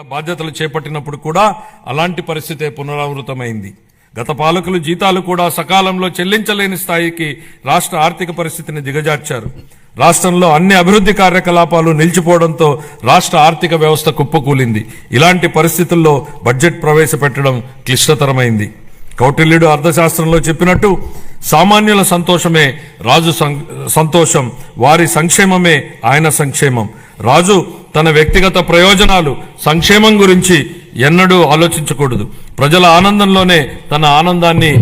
బాధ్యతలు చేపట్టినప్పుడు కూడా అలాంటి పరిస్థితే పునరావృతమైంది. గత పాలకులు జీతాలు కూడా సకాలంలో చెల్లించలేని స్థాయికి రాష్ట్ర ఆర్థిక పరిస్థితిని దిగజార్చారు. రాష్ట్రంలో అన్ని అభివృద్ధి కార్యకలాపాలు నిలిచిపోవడంతో రాష్ట్ర ఆర్థిక వ్యవస్థ కుప్పకూలింది. ఇలాంటి పరిస్థితుల్లో బడ్జెట్ ప్రవేశపెట్టడం క్లిష్టతరమైంది. కౌటిల్యుడు అర్థశాస్త్రంలో చెప్పినట్టు సామాన్యుల సంతోషమే రాజు సంతోషం, వారి సంక్షేమమే ఆయన సంక్షేమం. రాజు తన వ్యక్తిగత ప్రయోజనాలు సంక్షేమం గురించి ఎన్నడూ ఆలోచించకూడదు. ప్రజల ఆనందంలోనే తన ఆనందాన్ని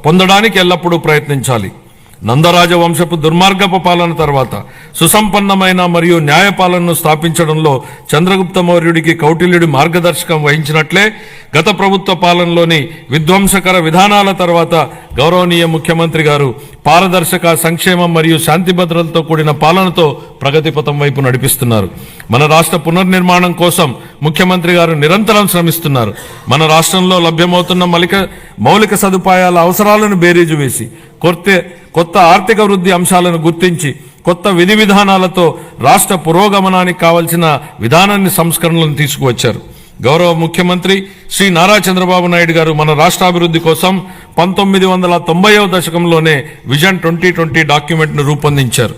పొందడానికి ఎల్లప్పుడూ ప్రయత్నించాలి. నందరాజ వంశపు దుర్మార్గపు పాలన తర్వాత సుసంపన్నమైన మరియు న్యాయపాలనను స్థాపించడంలో చంద్రగుప్త మౌర్యుడికి కౌటిల్యుడి మార్గదర్శకం వహించినట్లే గత ప్రభుత్వ పాలనలోని విధ్వంసకర విధానాల తర్వాత గౌరవనీయ ముఖ్యమంత్రి గారు పారదర్శక, సంక్షేమం మరియు శాంతి భద్రతలతో కూడిన పాలనతో ప్రగతి పథం వైపు నడిపిస్తున్నారు. మన రాష్ట్ర పునర్నిర్మాణం కోసం ముఖ్యమంత్రి గారు నిరంతరం శ్రమిస్తున్నారు. మన రాష్ట్రంలో లభ్యమవుతున్న మౌలిక సదుపాయాల అవసరాలను బేరీజు వేసి కొత్త ఆర్థిక వృద్ధి అంశాలను గుర్తించి కొత్త విధి విధానాలతో రాష్ట్ర పురోగమనానికి కావలసిన విధానాన్ని సంస్కరణలను తీసుకువచ్చారు. గౌరవ ముఖ్యమంత్రి శ్రీ నారా చంద్రబాబు నాయుడు గారు మన రాష్ట్రాభివృద్ధి కోసం 1990వ దశకంలోనే విజన్ 2020 డాక్యుమెంట్ను రూపొందించారు.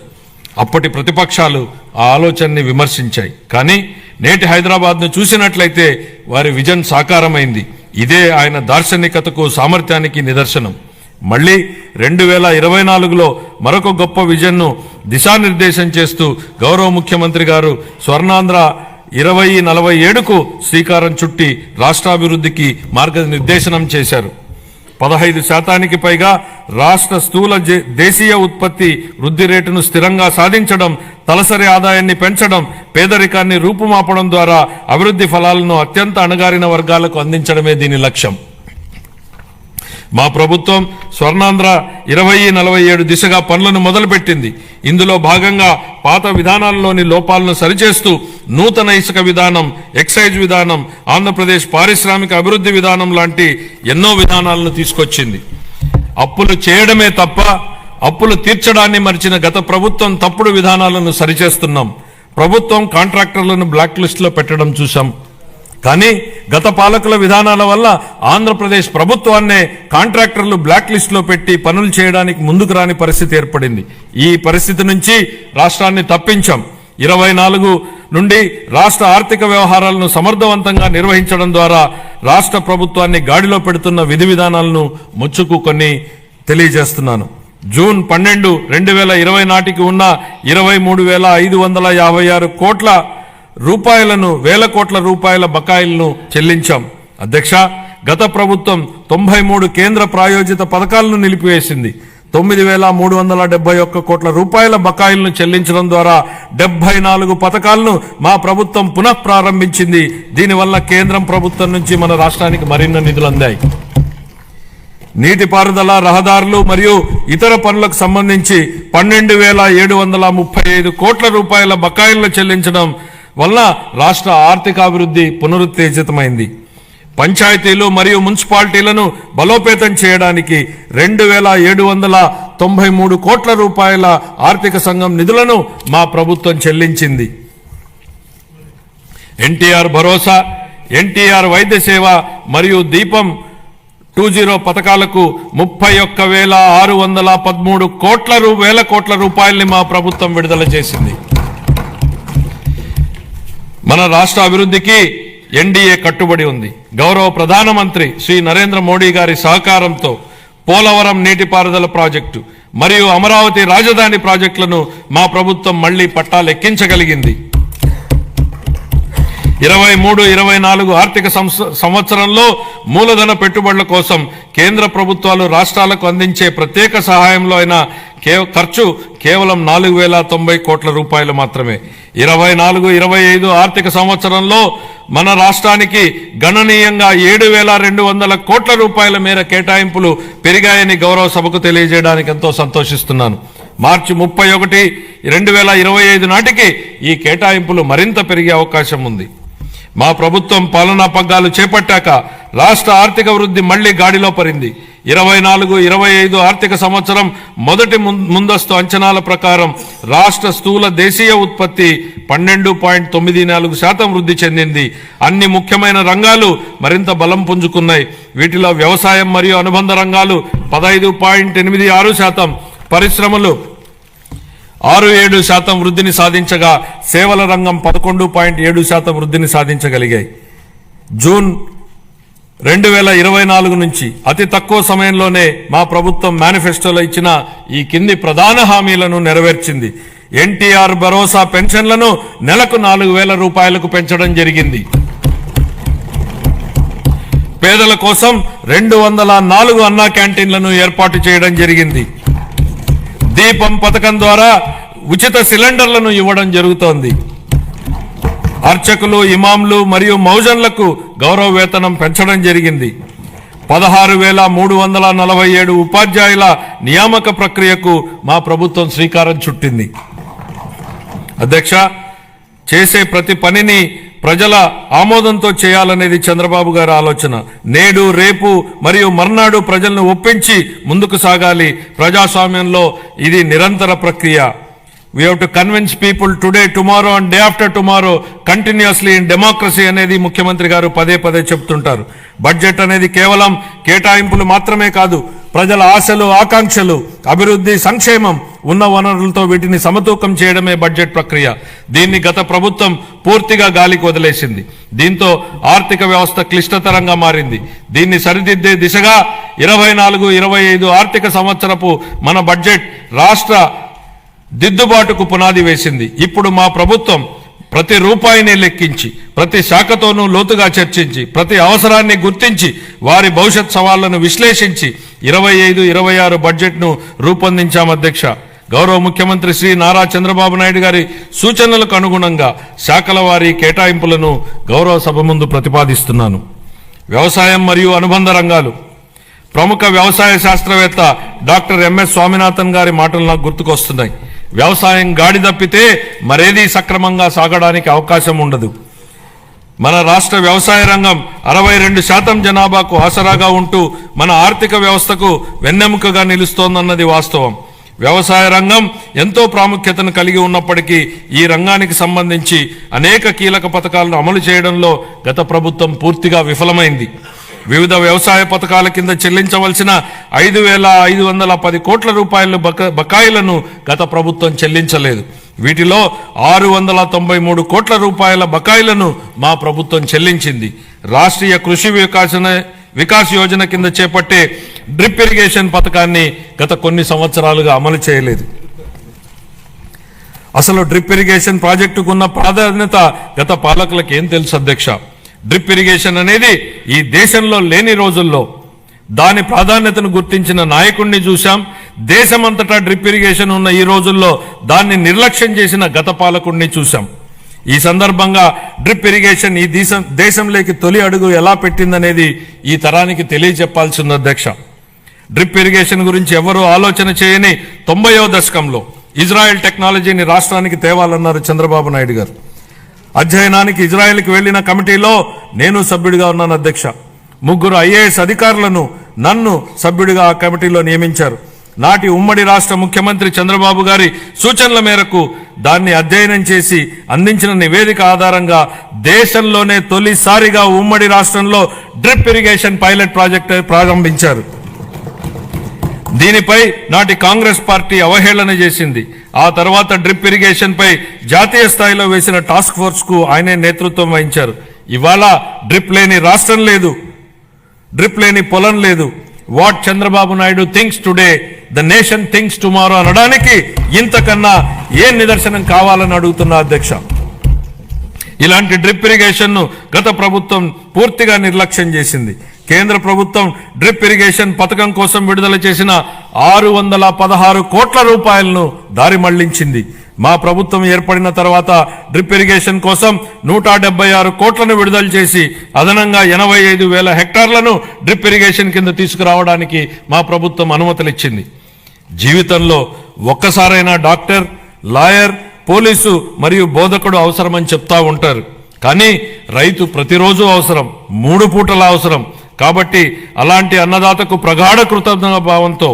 అప్పటి ప్రతిపక్షాలు ఆ ఆలోచనని విమర్శించాయి. కానీ నేటి హైదరాబాద్ను చూసినట్లయితే వారి విజన్ సాకారమైంది. ఇదే ఆయన దార్శనికతకు, సామర్థ్యానికి నిదర్శనం. మళ్లీ 2024లో మరొక గొప్ప విజన్ను దిశానిర్దేశం చేస్తూ గౌరవ ముఖ్యమంత్రి గారు స్వర్ణాంధ్ర 2047కు శ్రీకారం చుట్టి రాష్ట్రాభివృద్ధికి మార్గనిర్దేశనం చేశారు. 15% పైగా రాష్ట్ర స్థూల దేశీయ ఉత్పత్తి వృద్ధి రేటును స్థిరంగా సాధించడం, తలసరి ఆదాయాన్ని పెంచడం, పేదరికాన్ని రూపుమాపడం ద్వారా అభివృద్ధి ఫలాలను అత్యంత అణగారిన వర్గాలకు అందించడమే దీని లక్ష్యం. మా ప్రభుత్వం స్వర్ణాంధ్ర 2047 దిశగా పనులను మొదలుపెట్టింది. ఇందులో భాగంగా పాత విధానాల్లోని లోపాలను సరిచేస్తూ నూతన ఇసుక విధానం, ఎక్సైజ్ విధానం, ఆంధ్రప్రదేశ్ పారిశ్రామిక అభివృద్ధి విధానం లాంటి ఎన్నో విధానాలను తీసుకొచ్చింది. అప్పులు చేయడమే తప్ప అప్పులు తీర్చడాన్ని మరిచిన గత ప్రభుత్వం తప్పుడు విధానాలను సరిచేస్తున్నాం. ప్రభుత్వం కాంట్రాక్టర్లను బ్లాక్ లిస్టులో పెట్టడం చూశాం. కానీ గత పాలకుల విధానాల వల్ల ఆంధ్రప్రదేశ్ ప్రభుత్వాన్నే కాంట్రాక్టర్లు బ్లాక్ లిస్టులో పెట్టి పనులు చేయడానికి ముందుకు రాని పరిస్థితి ఏర్పడింది. ఈ పరిస్థితి నుంచి రాష్ట్రాన్ని తప్పించాం. 24 నుండి రాష్ట్ర ఆర్థిక వ్యవహారాలను సమర్థవంతంగా నిర్వహించడం ద్వారా రాష్ట్ర ప్రభుత్వాన్ని గాడిలో పెడుతున్న విధి విధానాలను ముచ్చుకు కొన్ని తెలియజేస్తున్నాను. జూన్ 12, 2020 నాటికి ఉన్న 23,556 కోట్ల రూపాయలను, వేల కోట్ల రూపాయల బకాయిలను చెల్లించాం. అధ్యక్ష, గత ప్రభుత్వం 93 కేంద్ర ప్రాయోజిత పథకాలను నిలిపివేసింది. 9,371 కోట్ల రూపాయల బకాయిలను చెల్లించడం ద్వారా 74 పథకాలను మా ప్రభుత్వం పునః ప్రారంభించింది. దీనివల్ల కేంద్రం ప్రభుత్వం నుంచి మన రాష్ట్రానికి మరిన్ని నిధులు అందాయి. నీటిపారుదల, రహదారులు మరియు ఇతర పనులకు సంబంధించి 12,735 కోట్ల రూపాయల బకాయిలను చెల్లించడం వల్ల రాష్ట్ర ఆర్థికాభివృద్ధి పునరుత్తేజితమైంది. పంచాయతీలు మరియు మున్సిపాలిటీలను బలోపేతం చేయడానికి 2,793 కోట్ల రూపాయల ఆర్థిక సంఘం నిధులను మా ప్రభుత్వం చెల్లించింది. ఎన్టీఆర్ భరోసా, ఎన్టీఆర్ వైద్య సేవ మరియు దీపం 2.0 పథకాలకు 31,613 వేల కోట్ల రూపాయల్ని మా ప్రభుత్వం విడుదల చేసింది. మన రాష్ట్ర అభివృద్ధికి ఎన్డీఏ కట్టుబడి ఉంది. గౌరవ ప్రధానమంత్రి శ్రీ నరేంద్ర మోడీ గారి సహకారంతో పోలవరం నీటిపారుదల ప్రాజెక్టు మరియు అమరావతి రాజధాని ప్రాజెక్టులను మా ప్రభుత్వం మళ్లీ పట్టాలెక్కించగలిగింది. 23-24 ఆర్థిక సంవత్సరంలో మూలధన పెట్టుబడుల కోసం కేంద్ర ప్రభుత్వాలు రాష్ట్రాలకు అందించే ప్రత్యేక సహాయంలో అయిన ఖర్చు కేవలం 4,090 కోట్ల రూపాయలు మాత్రమే. 24-25 ఆర్థిక సంవత్సరంలో మన రాష్ట్రానికి గణనీయంగా 7,200 కోట్ల రూపాయల మేర కేటాయింపులు పెరిగాయని గౌరవ సభకు తెలియజేయడానికి ఎంతో సంతోషిస్తున్నాను. మార్చి 31, 2025 నాటికి ఈ కేటాయింపులు మరింత పెరిగే అవకాశం ఉంది. మా ప్రభుత్వం పాలనా పగ్గాలు చేపట్టాక రాష్ట్ర ఆర్థిక వృద్ధి మళ్లీ గాడిలో పడింది. 24-25 ఆర్థిక సంవత్సరం మొదటి ముందస్తు అంచనాల ప్రకారం రాష్ట్ర స్థూల దేశీయ ఉత్పత్తి 12.94% వృద్ధి చెందింది. అన్ని ముఖ్యమైన రంగాలు మరింత బలం పుంజుకున్నాయి. వీటిలో వ్యవసాయం మరియు అనుబంధ రంగాలు 15.86%, పరిశ్రమలు 6.7% వృద్ధిని సాధించగా సేవల రంగం 11.7% వృద్ధిని సాధించగలిగాయి. జూన్ 2024 నుంచి అతి తక్కువ సమయంలోనే మా ప్రభుత్వం మేనిఫెస్టోలో ఇచ్చిన ఈ కింది ప్రధాన హామీలను నెరవేర్చింది. ఎన్టీఆర్ భరోసా పెన్షన్లను నెలకు 4,000 రూపాయలకు పెంచడం జరిగింది. పేదల కోసం 204 అన్నా క్యాంటీన్లను ఏర్పాటు చేయడం జరిగింది. దీపం పథకం ద్వారా ఉచిత సిలిండర్లను ఇవ్వడం జరుగుతోంది. అర్చకులు, ఇమాంలు మరియు మౌజన్లకు గౌరవ వేతనం పెంచడం జరిగింది. 16,347 ఉపాధ్యాయుల నియామక ప్రక్రియకు మా ప్రభుత్వం శ్రీకారం చుట్టింది. అధ్యక్ష, చేసే ప్రతి పనిని ప్రజల ఆమోదంతో చేయాలనేది చంద్రబాబు గారి ఆలోచన. నేడు, రేపు మరియు మర్నాడు ప్రజలను ఒప్పించి ముందుకు సాగాలి. ప్రజాస్వామ్యంలో ఇది నిరంతర ప్రక్రియ. We have to convince people today, tomorrow and day after tomorrow continuously in democracy అనేది ముఖ్యమంత్రి గారు పదే పదే చెప్తుంటారు. బడ్జెట్ అనేది కేవలం కేటాయింపులు మాత్రమే కాదు, ప్రజల ఆశలు, ఆకాంక్షలు, అభివృద్ధి, సంక్షేమం ఉన్న వనరులతో వీటిని సమతూకం చేయడమే బడ్జెట్ ప్రక్రియ. దీన్ని గత ప్రభుత్వం పూర్తిగా గాలికి వదిలేసింది. దీంతో ఆర్థిక వ్యవస్థ క్లిష్టతరంగా మారింది. దీన్ని సరిదిద్దే దిశగా 24-25 ఆర్థిక సంవత్సరపు మన బడ్జెట్ రాష్ట్ర దిద్దుబాటుకు పునాది వేసింది. ఇప్పుడు మా ప్రభుత్వం ప్రతి రూపాయిని లెక్కించి, ప్రతి శాఖతోనూ లోతుగా చర్చించి, ప్రతి అవసరాన్ని గుర్తించి, వారి భవిష్యత్ సవాళ్లను విశ్లేషించి 25-26 బడ్జెట్ను రూపొందించాం. అధ్యక్ష, గౌరవ ముఖ్యమంత్రి శ్రీ నారా చంద్రబాబు నాయుడు గారి సూచనలకు అనుగుణంగా శాఖల వారీ కేటాయింపులను గౌరవ సభ ముందు ప్రతిపాదిస్తున్నాను. వ్యవసాయం మరియు అనుబంధ రంగాలు. ప్రముఖ వ్యవసాయ శాస్త్రవేత్త డాక్టర్ ఎంఎస్ స్వామినాథన్ గారి మాటలు నాకు గుర్తుకొస్తున్నాయి. వ్యవసాయం గాడి తప్పితే మరేదీ సక్రమంగా సాగడానికి అవకాశం ఉండదు. మన రాష్ట్ర వ్యవసాయ రంగం 62% జనాభాకు ఆసరాగా ఉంటూ మన ఆర్థిక వ్యవస్థకు వెన్నెముకగా నిలుస్తోందన్నది వాస్తవం. వ్యవసాయ రంగం ఎంతో ప్రాముఖ్యతను కలిగి ఉన్నప్పటికీ ఈ రంగానికి సంబంధించి అనేక కీలక పథకాలను అమలు చేయడంలో గత ప్రభుత్వం పూర్తిగా విఫలమైంది. వివిధ వ్యవసాయ పథకాల కింద చెల్లించవలసిన 5,510 కోట్ల రూపాయల బకాయిలను గత ప్రభుత్వం చెల్లించలేదు. వీటిలో 693 కోట్ల రూపాయల బకాయిలను మా ప్రభుత్వం చెల్లించింది. రాష్ట్రీయ కృషి వికాస్ యోజన కింద చేపట్టే డ్రిప్ ఇరిగేషన్ పథకాన్ని గత కొన్ని సంవత్సరాలుగా అమలు చేయలేదు. అసలు డ్రిప్ ఇరిగేషన్ ప్రాజెక్టుకు ఉన్న ప్రాధాన్యత గత పాలకులకు ఏం తెలుసు అధ్యక్ష? డ్రిప్ ఇరిగేషన్ అనేది ఈ దేశంలో లేని రోజుల్లో దాని ప్రాధాన్యతను గుర్తించిన నాయకుడిని చూశాం. దేశమంతటా డ్రిప్ ఇరిగేషన్ ఉన్న ఈ రోజుల్లో దాన్ని నిర్లక్ష్యం చేసిన గత పాలకుడిని చూశాం. ఈ సందర్భంగా డ్రిప్ ఇరిగేషన్ ఈ దేశంలోకి తొలి అడుగు ఎలా పెట్టిందనేది ఈ తరానికి తెలియజెప్పాల్సింది అధ్యక్ష. డ్రిప్ ఇరిగేషన్ గురించి ఎవరూ ఆలోచన చేయని 90వ దశకంలో ఇజ్రాయెల్ టెక్నాలజీని రాష్ట్రానికి తేవాలన్నారు చంద్రబాబు నాయుడు గారు. అధ్యయనానికి ఇజ్రాయెల్కి వెళ్లిన కమిటీలో నేను సభ్యుడిగా ఉన్నాను అధ్యక్ష. 3 IAS అధికారులను నన్ను సభ్యుడిగా ఆ కమిటీలో నియమించారు. నాటి ఉమ్మడి రాష్ట్ర ముఖ్యమంత్రి చంద్రబాబు గారి సూచనల మేరకు దాన్ని అధ్యయనం చేసి అందించిన నివేదిక ఆధారంగా దేశంలోనే తొలిసారిగా ఉమ్మడి రాష్ట్రంలో డ్రిప్ ఇరిగేషన్ పైలట్ ప్రాజెక్టు ప్రారంభించారు. దీనిపై నాటి కాంగ్రెస్ పార్టీ అవహేళన చేసింది. ఆ తర్వాత డ్రిప్ ఇరిగేషన్ పై జాతీయ స్థాయిలో వేసిన టాస్క్ ఫోర్స్ కు ఆయనే నేతృత్వం వహించారు. ఇవాళ డ్రిప్ లేని రాష్ట్రం లేదు, డ్రిప్ లేని పొలం లేదు. What Chandrababu Naidu thinks today the nation thinks tomorrow అనడానికి ఇంతకన్నా ఏ నిదర్శనం కావాలని అడుగుతున్నా అధ్యక్ష. ఇలాంటి డ్రిప్ ఇరిగేషన్ ను గత ప్రభుత్వం పూర్తిగా నిర్లక్ష్యం చేసింది. కేంద్ర ప్రభుత్వం డ్రిప్ ఇరిగేషన్ పథకం కోసం విడుదల చేసిన 616 కోట్ల రూపాయలను దారి మళ్లించింది. మా ప్రభుత్వం ఏర్పడిన తర్వాత డ్రిప్ ఇరిగేషన్ కోసం 176 కోట్లను విడుదల చేసి అదనంగా 85,000 హెక్టార్లను డ్రిప్ ఇరిగేషన్ కింద తీసుకురావడానికి మా ప్రభుత్వం అనుమతులిచ్చింది. జీవితంలో ఒక్కసారైనా డాక్టర్, లాయర్, పోలీసు మరియు బోధకుడు అవసరమని చెప్తా ఉంటారు. కానీ రైతు ప్రతిరోజు అవసరం, 3 పూటల అవసరం. కాబట్టి అలాంటి అన్నదాతకు ప్రగాఢ కృతజ్ఞతా భావంతో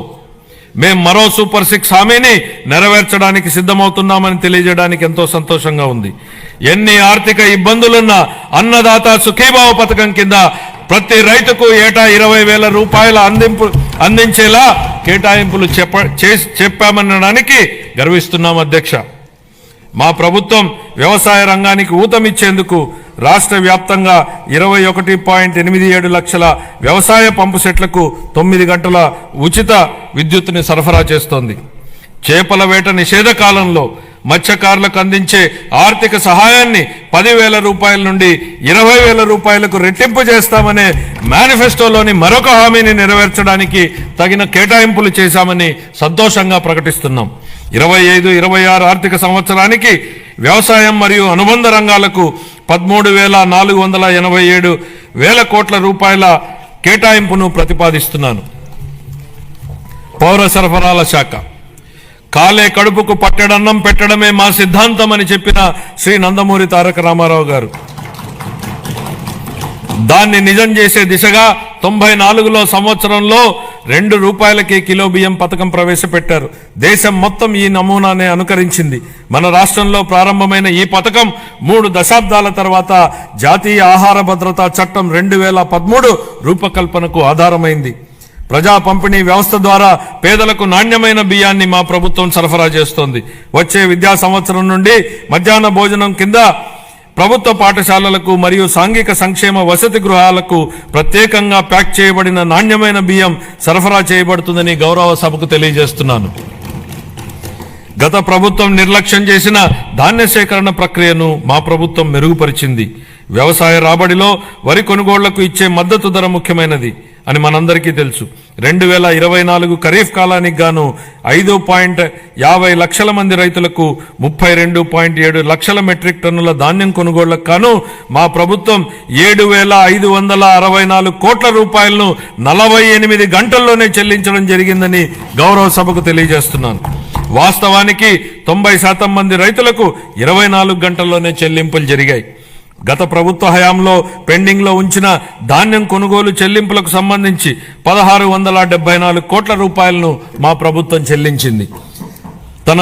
మేం మరో సూపర్ 6 హామీని నెరవేర్చడానికి సిద్ధమవుతున్నామని తెలియజేయడానికి ఎంతో సంతోషంగా ఉంది. ఎన్ని ఆర్థిక ఇబ్బందులున్నా అన్నదాత సుఖీభావ పథకం కింద ప్రతి రైతుకు ఏటా 20,000 రూపాయల అందించేలా కేటాయింపులు చెప్పామనడానికి గర్విస్తున్నాం అధ్యక్ష. మా ప్రభుత్వం వ్యవసాయ రంగానికి ఊతమిచ్చేందుకు రాష్ట్ర వ్యాప్తంగా 21.87 లక్షల వ్యవసాయ పంపు సెట్లకు 9 గంటల ఉచిత విద్యుత్తుని సరఫరా చేస్తోంది. చేపల వేట నిషేధ కాలంలో మత్స్యకారులకు అందించే ఆర్థిక సహాయాన్ని 10,000 రూపాయల నుండి 20,000 రూపాయలకు రెట్టింపు చేస్తామనే మేనిఫెస్టోలోని మరొక హామీని నెరవేర్చడానికి తగిన కేటాయింపులు చేశామని సంతోషంగా ప్రకటిస్తున్నాం. 25-26 ఆర్థిక సంవత్సరానికి వ్యవసాయం మరియు అనుబంధ రంగాలకు 13,487 కోట్ల రూపాయల కేటాయింపును ప్రతిపాదిస్తున్నాను. పౌర సరఫరాల శాఖ కాలే కడుపుకు పట్టెడన్నం పెట్టడమే మా సిద్ధాంతం అని చెప్పిన శ్రీ నందమూరి తారక రామారావు గారు దాన్ని నిజం చేసే దిశగా 94లో సంవత్సరంలో 2 రూపాయలకి కిలో బియ్యం పథకం ప్రవేశపెట్టారు. దేశం మొత్తం ఈ నమూనానే అనుకరించింది. మన రాష్ట్రంలో ప్రారంభమైన ఈ పథకం 3 దశాబ్దాల తర్వాత జాతీయ ఆహార భద్రతా చట్టం 2013 రూపకల్పనకు ఆధారమైంది. ప్రజా పంపిణీ వ్యవస్థ ద్వారా పేదలకు నాణ్యమైన బియ్యాన్ని మా ప్రభుత్వం సరఫరా చేస్తోంది. వచ్చే విద్యా సంవత్సరం నుండి మధ్యాహ్న భోజనం కింద ప్రభుత్వ పాఠశాలలకు మరియు సాంఘిక సంక్షేమ వసతి గృహాలకు ప్రత్యేకంగా ప్యాక్ చేయబడిన నాణ్యమైన బియ్యం సరఫరా చేయబడుతుందని గౌరవ సభకు తెలియజేస్తున్నాను. గత ప్రభుత్వం నిర్లక్ష్యం చేసిన ధాన్య సేకరణ ప్రక్రియను మా ప్రభుత్వం మెరుగుపరిచింది. వ్యవసాయ రాబడిలో వరి కొనుగోళ్లకు ఇచ్చే మద్దతు ధర ముఖ్యమైనది అని మనందరికీ తెలుసు. 2024 ఖరీఫ్ కాలానికి గాను 5.50 లక్షల మంది రైతులకు 32.7 లక్షల మెట్రిక్ టన్నుల ధాన్యం కొనుగోళ్లకు గాను మా ప్రభుత్వం 7,564 కోట్ల రూపాయలను 48 గంటల్లోనే చెల్లించడం జరిగిందని గౌరవ సభకు తెలియజేస్తున్నాను. వాస్తవానికి 90% మంది రైతులకు 24 గంటల్లోనే చెల్లింపులు జరిగాయి. గత ప్రభుత్వ హయాంలో పెండింగ్ లో ఉంచిన ధాన్యం కొనుగోలు చెల్లింపులకు సంబంధించి 1,674 కోట్ల రూపాయలను మా ప్రభుత్వం చెల్లించింది. తన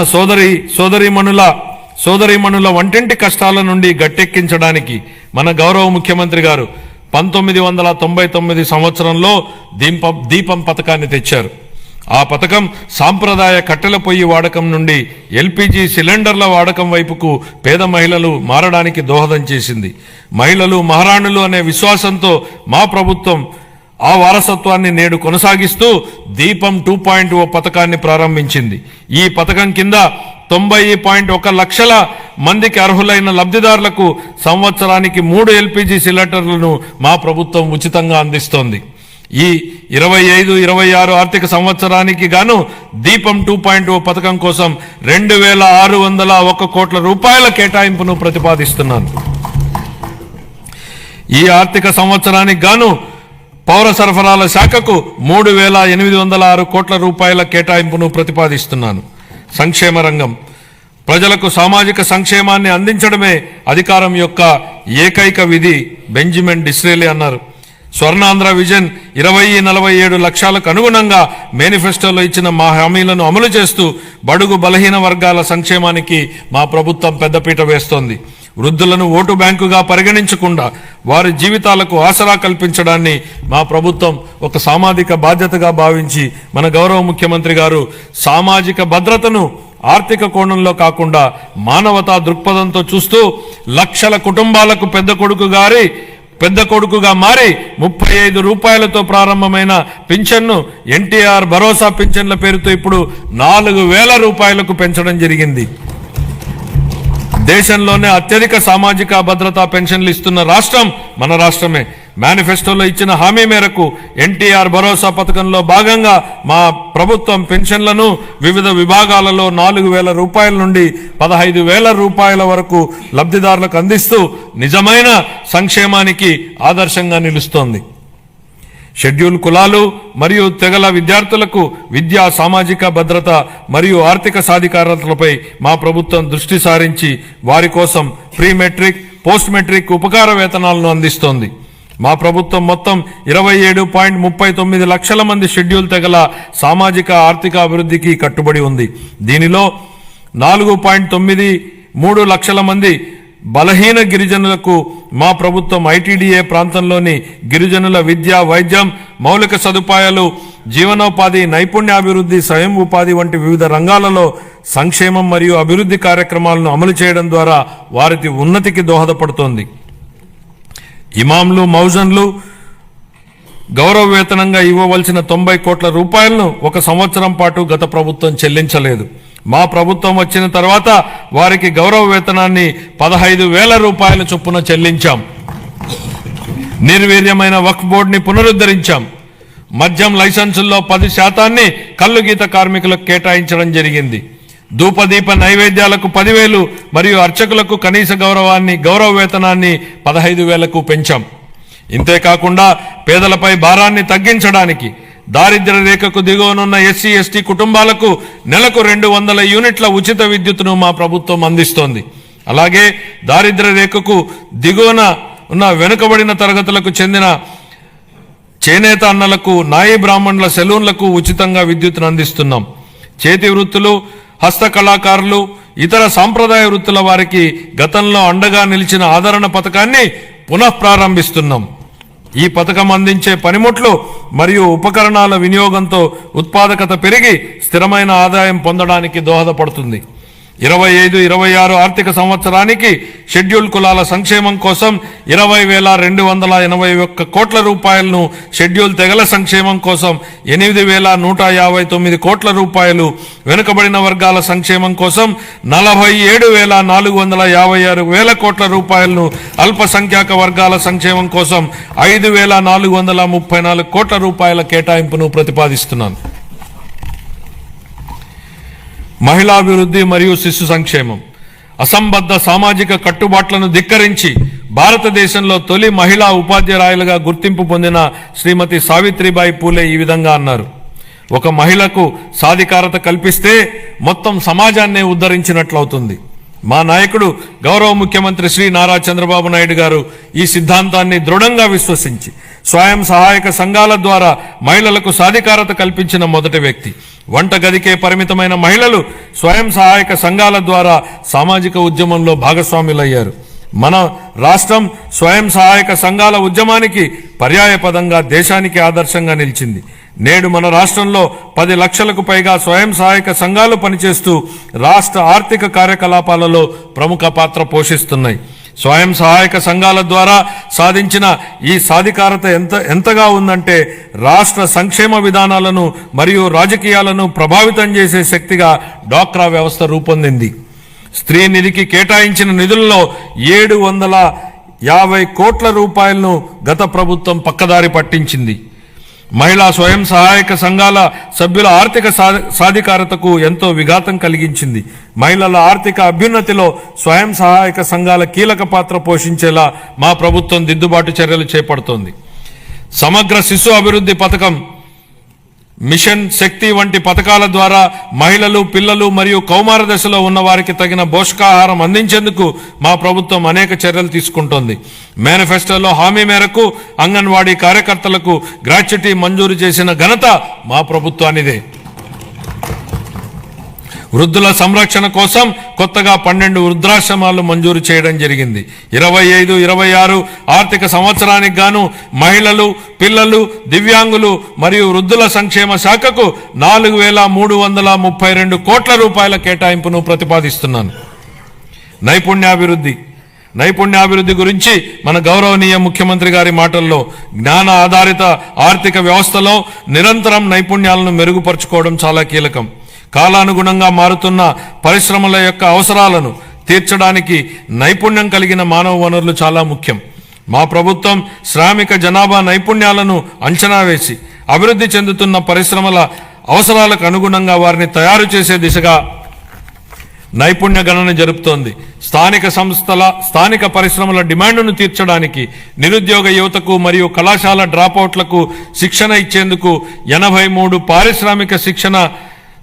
సోదరీమణుల వంటింటి కష్టాల నుండి గట్టెక్కించడానికి మన గౌరవ ముఖ్యమంత్రి గారు 1999 సంవత్సరంలో దీపం పథకాన్ని తెచ్చారు. ఆ పథకం సాంప్రదాయ కట్టెల పొయ్యి వాడకం నుండి ఎల్పిజి సిలిండర్ల వాడకం వైపుకు పేద మహిళలు మారడానికి దోహదం చేసింది. మహిళలు మహారాణులు అనే విశ్వాసంతో మా ప్రభుత్వం ఆ వారసత్వాన్ని నేడు కొనసాగిస్తూ దీపం 2.0 పథకాన్ని ప్రారంభించింది. ఈ పథకం కింద 90.1 లక్షల మందికి అర్హులైన లబ్ధిదారులకు సంవత్సరానికి 3 ఎల్పిజి సిలిండర్లను మా ప్రభుత్వం ఉచితంగా అందిస్తోంది. ఈ 25-26 ఆర్థిక సంవత్సరానికి గాను దీపం 2.0 పథకం కోసం 2,601 కోట్ల రూపాయల కేటాయింపును ప్రతిపాదిస్తున్నాను. ఈ ఆర్థిక సంవత్సరానికి గాను పౌర సరఫరాల శాఖకు 3,806 కోట్ల రూపాయల కేటాయింపును ప్రతిపాదిస్తున్నాను. సంక్షేమ రంగం ప్రజలకు సామాజిక సంక్షేమాన్ని అందించడమే అధికారం యొక్క ఏకైక విధి బెంజమిన్ డిస్రేలి అన్నారు. స్వర్ణాంధ్ర విజన్ 2047 లక్ష్యాలకు అనుగుణంగా మేనిఫెస్టోలో ఇచ్చిన మా హామీలను అమలు చేస్తూ బడుగు బలహీన వర్గాల సంక్షేమానికి మా ప్రభుత్వం పెద్దపీట వేస్తోంది. వృద్ధులను ఓటు బ్యాంకుగా పరిగణించకుండా వారి జీవితాలకు ఆసరా కల్పించడాన్ని మా ప్రభుత్వం ఒక సామాజిక బాధ్యతగా భావించి మన గౌరవ ముఖ్యమంత్రి గారు సామాజిక భద్రతను ఆర్థిక కోణంలో కాకుండా మానవతా దృక్పథంతో చూస్తూ లక్షల కుటుంబాలకు పెద్ద కొడుకుగా మారి 35 రూపాయలతో ప్రారంభమైన పింఛన్ను ఎన్టీఆర్ భరోసా పింఛన్ల పేరుతో ఇప్పుడు 4,000 రూపాయలకు పెంచడం జరిగింది. దేశంలోనే అత్యధిక సామాజిక భద్రతా పెన్షన్లు ఇస్తున్న రాష్ట్రం మన రాష్ట్రమే. మేనిఫెస్టోలో ఇచ్చిన హామీ మేరకు ఎన్టీఆర్ భరోసా పథకంలో భాగంగా మా ప్రభుత్వం పెన్షన్లను వివిధ విభాగాలలో 4,000 రూపాయల నుండి 15,000 రూపాయల వరకు లబ్ధిదారులకు అందిస్తూ నిజమైన సంక్షేమానికి ఆదర్శంగా నిలుస్తోంది. షెడ్యూల్ కులాలు మరియు తెగల విద్యార్థులకు విద్యా సామాజిక భద్రత మరియు ఆర్థిక సాధికారతలపై మా ప్రభుత్వం దృష్టి సారించి వారి కోసం ప్రీ మెట్రిక్ పోస్ట్ మెట్రిక్ ఉపకార వేతనాలను అందిస్తోంది. మా ప్రభుత్వం మొత్తం 27.39 లక్షల మంది షెడ్యూల్ తెగల సామాజిక ఆర్థిక అభివృద్ధికి కట్టుబడి ఉంది. దీనిలో 4.93 లక్షల మంది బలహీన గిరిజనులకు మా ప్రభుత్వం ఐటీడీఏ ప్రాంతంలోని గిరిజనుల విద్య, వైద్యం, మౌలిక సదుపాయాలు, జీవనోపాధి, నైపుణ్యాభివృద్ధి, స్వయం ఉపాధి వంటి వివిధ రంగాలలో సంక్షేమం మరియు అభివృద్ధి కార్యక్రమాలను అమలు చేయడం ద్వారా వారి ఉన్నతికి దోహదపడుతోంది. ఇమాంలు, మౌజన్లు గౌరవ వేతనంగా ఇవ్వవలసిన 90 కోట్ల రూపాయలను 1 సంవత్సరం పాటు గత ప్రభుత్వం చెల్లించలేదు. మా ప్రభుత్వం వచ్చిన తర్వాత వారికి గౌరవ వేతనాన్ని 15,000 రూపాయల చొప్పున చెల్లించాం. నిర్వీర్యమైన వక్ఫ్ బోర్డుని పునరుద్ధరించాం. మద్యం లైసెన్సుల్లో 10% కల్లు గీత కార్మికులకు కేటాయించడం జరిగింది. ధూపదీప నైవేద్యాలకు 10,000 మరియు అర్చకులకు కనీస గౌరవ వేతనాన్ని 15,000కు పెంచాం. ఇంతేకాకుండా పేదలపై భారాన్ని తగ్గించడానికి దారిద్ర్య రేఖకు దిగువనున్న ఎస్సీ, ఎస్టీ కుటుంబాలకు నెలకు 200 యూనిట్ల ఉచిత విద్యుత్తును మా ప్రభుత్వం అందిస్తోంది. అలాగే దారిద్ర్య రేఖకు దిగువన ఉన్న వెనుకబడిన తరగతులకు చెందిన చేనేత అన్నలకు, నాయి బ్రాహ్మణుల సెలూన్లకు ఉచితంగా విద్యుత్తును అందిస్తున్నాం. చేతి వృత్తులు, హస్తకళాకారులు, ఇతర సాంప్రదాయ వృత్తుల వారికి గతంలో అండగా నిలిచిన ఆదరణ పథకాన్ని పునఃప్రారంభిస్తున్నాం. ఈ పథకం అందించే పనిముట్లు మరియు ఉపకరణాల వినియోగంతో ఉత్పాదకత పెరిగి స్థిరమైన ఆదాయం పొందడానికి దోహదపడుతుంది. 25-26 ఆర్థిక సంవత్సరానికి షెడ్యూల్ కులాల సంక్షేమం కోసం 20,281 కోట్ల రూపాయలను, షెడ్యూల్ తెగల సంక్షేమం కోసం 8,159 కోట్ల రూపాయలు, వెనుకబడిన వర్గాల సంక్షేమం కోసం 47,456 కోట్ల రూపాయలను, అల్పసంఖ్యాక వర్గాల సంక్షేమం కోసం 5,434 కోట్ల రూపాయల కేటాయింపును ప్రతిపాదిస్తున్నాను. మహిళాభివృద్ధి మరియు శిశు సంక్షేమం. అసంబద్ధ సామాజిక కట్టుబాట్లను ధిక్కరించి భారతదేశంలో తొలి మహిళా ఉపాధ్యాయులుగా గుర్తింపు పొందిన శ్రీమతి సావిత్రిబాయి పూలే ఈ విధంగా అన్నారు: ఒక మహిళకు సాధికారత కల్పిస్తే మొత్తం సమాజాన్నే ఉద్ధరించినట్లవుతుంది. మా నాయకుడు గౌరవ ముఖ్యమంత్రి శ్రీ నారా చంద్రబాబు నాయుడు గారు ఈ సిద్ధాంతాన్ని దృఢంగా విశ్వసించి స్వయం సహాయక సంఘాల ద్వారా మహిళలకు సాధికారత కల్పించిన మొదటి వ్యక్తి. వంటగదికే పరిమితమైన మహిళలు స్వయం సహాయక సంఘాల ద్వారా సామాజిక ఉద్యమంలో భాగస్వాములయ్యారు. మన రాష్ట్రం స్వయం సహాయక సంఘాల ఉద్యమానికి పర్యాయపదంగా దేశానికి ఆదర్శంగా నిలిచింది. నేడు మన రాష్ట్రంలో 10 లక్షలకు పైగా స్వయం సహాయక సంఘాలు పనిచేస్తూ రాష్ట్ర ఆర్థిక కార్యకలాపాలలో ప్రముఖ పాత్ర పోషిస్తున్నాయి. స్వయం సహాయక సంఘాల ద్వారా సాధించిన ఈ సాధికారత ఎంతగా ఉందంటే రాష్ట్ర సంక్షేమ విధానాలను మరియు రాజకీయాలను ప్రభావితం చేసే శక్తిగా డ్వాక్రా వ్యవస్థ రూపొందింది. స్త్రీ నిధికి కేటాయించిన నిధుల్లో 750 కోట్ల రూపాయలను గత ప్రభుత్వం పక్కదారి పట్టించింది. మహిళా స్వయం సహాయక సంఘాల సభ్యుల ఆర్థిక సాధికారతకు ఎంతో విఘాతం కలిగించింది. మహిళల ఆర్థిక అభ్యున్నతిలో స్వయం సహాయక సంఘాల కీలక పాత్ర పోషించేలా మా ప్రభుత్వం దిద్దుబాటు చర్యలు చేపడుతోంది. సమగ్ర శిశు అభివృద్ధి పథకం, మిషన్ శక్తి వంటి పథకాల ద్వారా మహిళలు, పిల్లలు మరియు కౌమార దశలో ఉన్న వారికి తగిన పోషకాహారం అందించేందుకు మా ప్రభుత్వం అనేక చర్యలు తీసుకుంటోంది. మేనిఫెస్టోలో హామీ మేరకు అంగన్వాడీ కార్యకర్తలకు గ్రాట్యుటీ మంజూరు చేసిన ఘనత మా ప్రభుత్వానిదే. వృద్ధుల సంరక్షణ కోసం కొత్తగా 12 వృద్ధాశ్రమాలు మంజూరు చేయడం జరిగింది. 25-26 ఆర్థిక సంవత్సరానికి గాను మహిళలు, పిల్లలు, దివ్యాంగులు మరియు వృద్ధుల సంక్షేమ శాఖకు 4,332 కోట్ల రూపాయల కేటాయింపును ప్రతిపాదిస్తున్నాను. నైపుణ్యాభివృద్ధి గురించి మన గౌరవనీయ ముఖ్యమంత్రి గారి మాటల్లో, జ్ఞాన ఆధారిత ఆర్థిక వ్యవస్థలో నిరంతరం నైపుణ్యాలను మెరుగుపరుచుకోవడం చాలా కీలకం. కాలానుగుణంగా మారుతున్న పరిశ్రమల యొక్క అవసరాలను తీర్చడానికి నైపుణ్యం కలిగిన మానవ వనరులు చాలా ముఖ్యం. మా ప్రభుత్వం శ్రామిక జనాభా నైపుణ్యాలను అంచనా వేసి అభివృద్ధి చెందుతున్న పరిశ్రమల అవసరాలకు అనుగుణంగా వారిని తయారు చేసే దిశగా నైపుణ్య గణన జరుపుతోంది. స్థానిక పరిశ్రమల డిమాండ్ను తీర్చడానికి నిరుద్యోగ యువతకు మరియు కళాశాల డ్రాపౌట్లకు శిక్షణ ఇచ్చేందుకు 83 పారిశ్రామిక శిక్షణ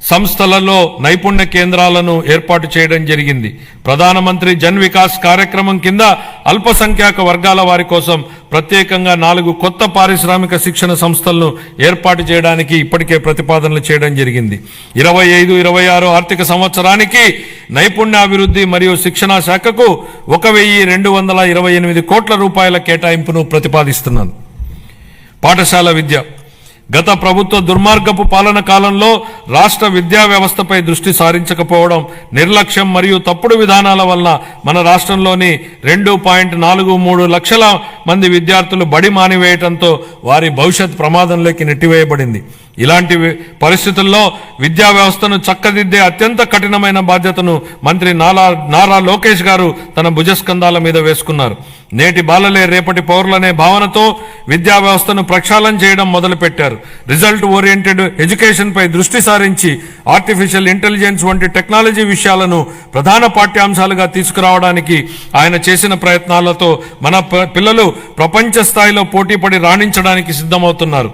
సంస్థలలో నైపుణ్య కేంద్రాలను ఏర్పాటు చేయడం జరిగింది. ప్రధానమంత్రి జన్ వికాస్ కార్యక్రమం కింద అల్పసంఖ్యాక వర్గాల వారి కోసం ప్రత్యేకంగా 4 కొత్త పారిశ్రామిక శిక్షణ సంస్థలను ఏర్పాటు చేయడానికి ఇప్పటికే ప్రతిపాదనలు చేయడం జరిగింది. 25-26 ఆర్థిక సంవత్సరానికి నైపుణ్యాభివృద్ధి మరియు శిక్షణా శాఖకు 1,228 కోట్ల రూపాయల కేటాయింపును ప్రతిపాదిస్తున్నాను. పాఠశాల విద్య. గత ప్రభుత్వ దుర్మార్గపు పాలన కాలంలో రాష్ట్ర విద్యా వ్యవస్థపై దృష్టి సారించకపోవడం, నిర్లక్ష్యం మరియు తప్పుడు విధానాల వల్ల మన రాష్ట్రంలోని 2.43 లక్షల మంది విద్యార్థులు బడి మానివేయడంతో వారి భవిష్యత్ ప్రమాదంలోకి నెట్టివేయబడింది. ఇలాంటి పరిస్థితుల్లో విద్యా వ్యవస్థను చక్కదిద్దే అత్యంత కఠినమైన బాధ్యతను మంత్రి నారా లోకేష్ గారు తన భుజస్కంధాల మీద వేసుకున్నారు. నేటి బాలలే రేపటి పౌరులనే భావనతో విద్యా వ్యవస్థను ప్రక్షాళన చేయడం మొదలుపెట్టారు. రిజల్ట్ ఓరియంటెడ్ ఎడ్యుకేషన్ పై దృష్టి సారించి ఆర్టిఫిషియల్ ఇంటెలిజెన్స్ వంటి టెక్నాలజీ విషయాలను ప్రధాన పాఠ్యాంశాలుగా తీసుకురావడానికి ఆయన చేసిన ప్రయత్నాలతో మన పిల్లలు ప్రపంచ స్థాయిలో పోటీపడి రాణించడానికి సిద్ధమవుతున్నారు.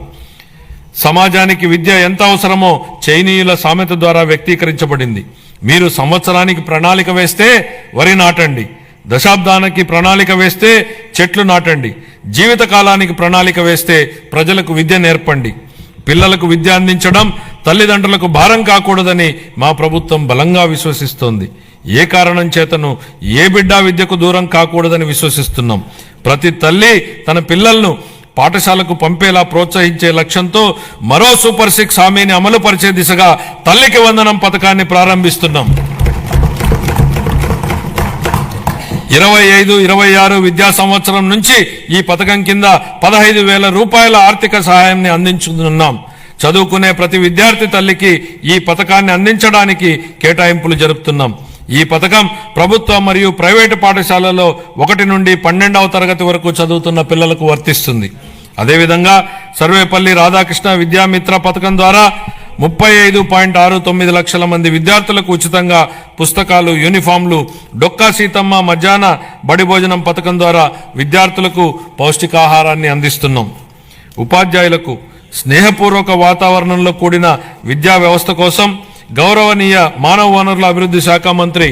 సమాజానికి విద్య ఎంత అవసరమో చైనీయుల సామెత ద్వారా వ్యక్తీకరించబడింది. మీరు సంవత్సరానికి ప్రణాళిక వేస్తే వరి నాటండి, దశాబ్దానికి ప్రణాళిక వేస్తే చెట్లు నాటండి, జీవితకాలానికి ప్రణాళిక వేస్తే ప్రజలకు విద్య నేర్పండి. పిల్లలకు విద్య అందించడం తల్లిదండ్రులకు భారం కాకూడదని మా ప్రభుత్వం బలంగా విశ్వసిస్తోంది. ఏ కారణం చేతను ఏ బిడ్డ విద్యకు దూరం కాకూడదని విశ్వసిస్తున్నాం. ప్రతి తల్లి తన పిల్లలను పాఠశాలకు పంపేలా ప్రోత్సహించే లక్ష్యంతో మరో సూపర్ 6 హామీని అమలు పరిచే దిశగా తల్లికి వందనం పథకాన్ని ప్రారంభిస్తున్నాం. 25-26 విద్యా సంవత్సరం నుంచి ఈ పథకం కింద 15,000 రూపాయల ఆర్థిక సహాయాన్ని అందించుతున్నాం. చదువుకునే ప్రతి విద్యార్థి తల్లికి ఈ పథకాన్ని అందించడానికి కేటాయింపులు జరుపుతున్నాం. ఈ పథకం ప్రభుత్వ మరియు ప్రైవేటు పాఠశాలలో 1 నుండి 12వ తరగతి వరకు చదువుతున్న పిల్లలకు వర్తిస్తుంది. అదేవిధంగా సర్వేపల్లి రాధాకృష్ణ విద్యామిత్ర పథకం ద్వారా 35.69 లక్షల మంది విద్యార్థులకు ఉచితంగా పుస్తకాలు, యూనిఫామ్లు, డొక్కా సీతమ్మ మధ్యాహ్న బడి భోజనం పథకం ద్వారా విద్యార్థులకు పౌష్టికాహారాన్ని అందిస్తున్నాం. ఉపాధ్యాయులకు స్నేహపూర్వక వాతావరణంలో కూడిన విద్యా వ్యవస్థ కోసం గౌరవనీయ మానవ వనరుల అభివృద్ధి శాఖ మంత్రి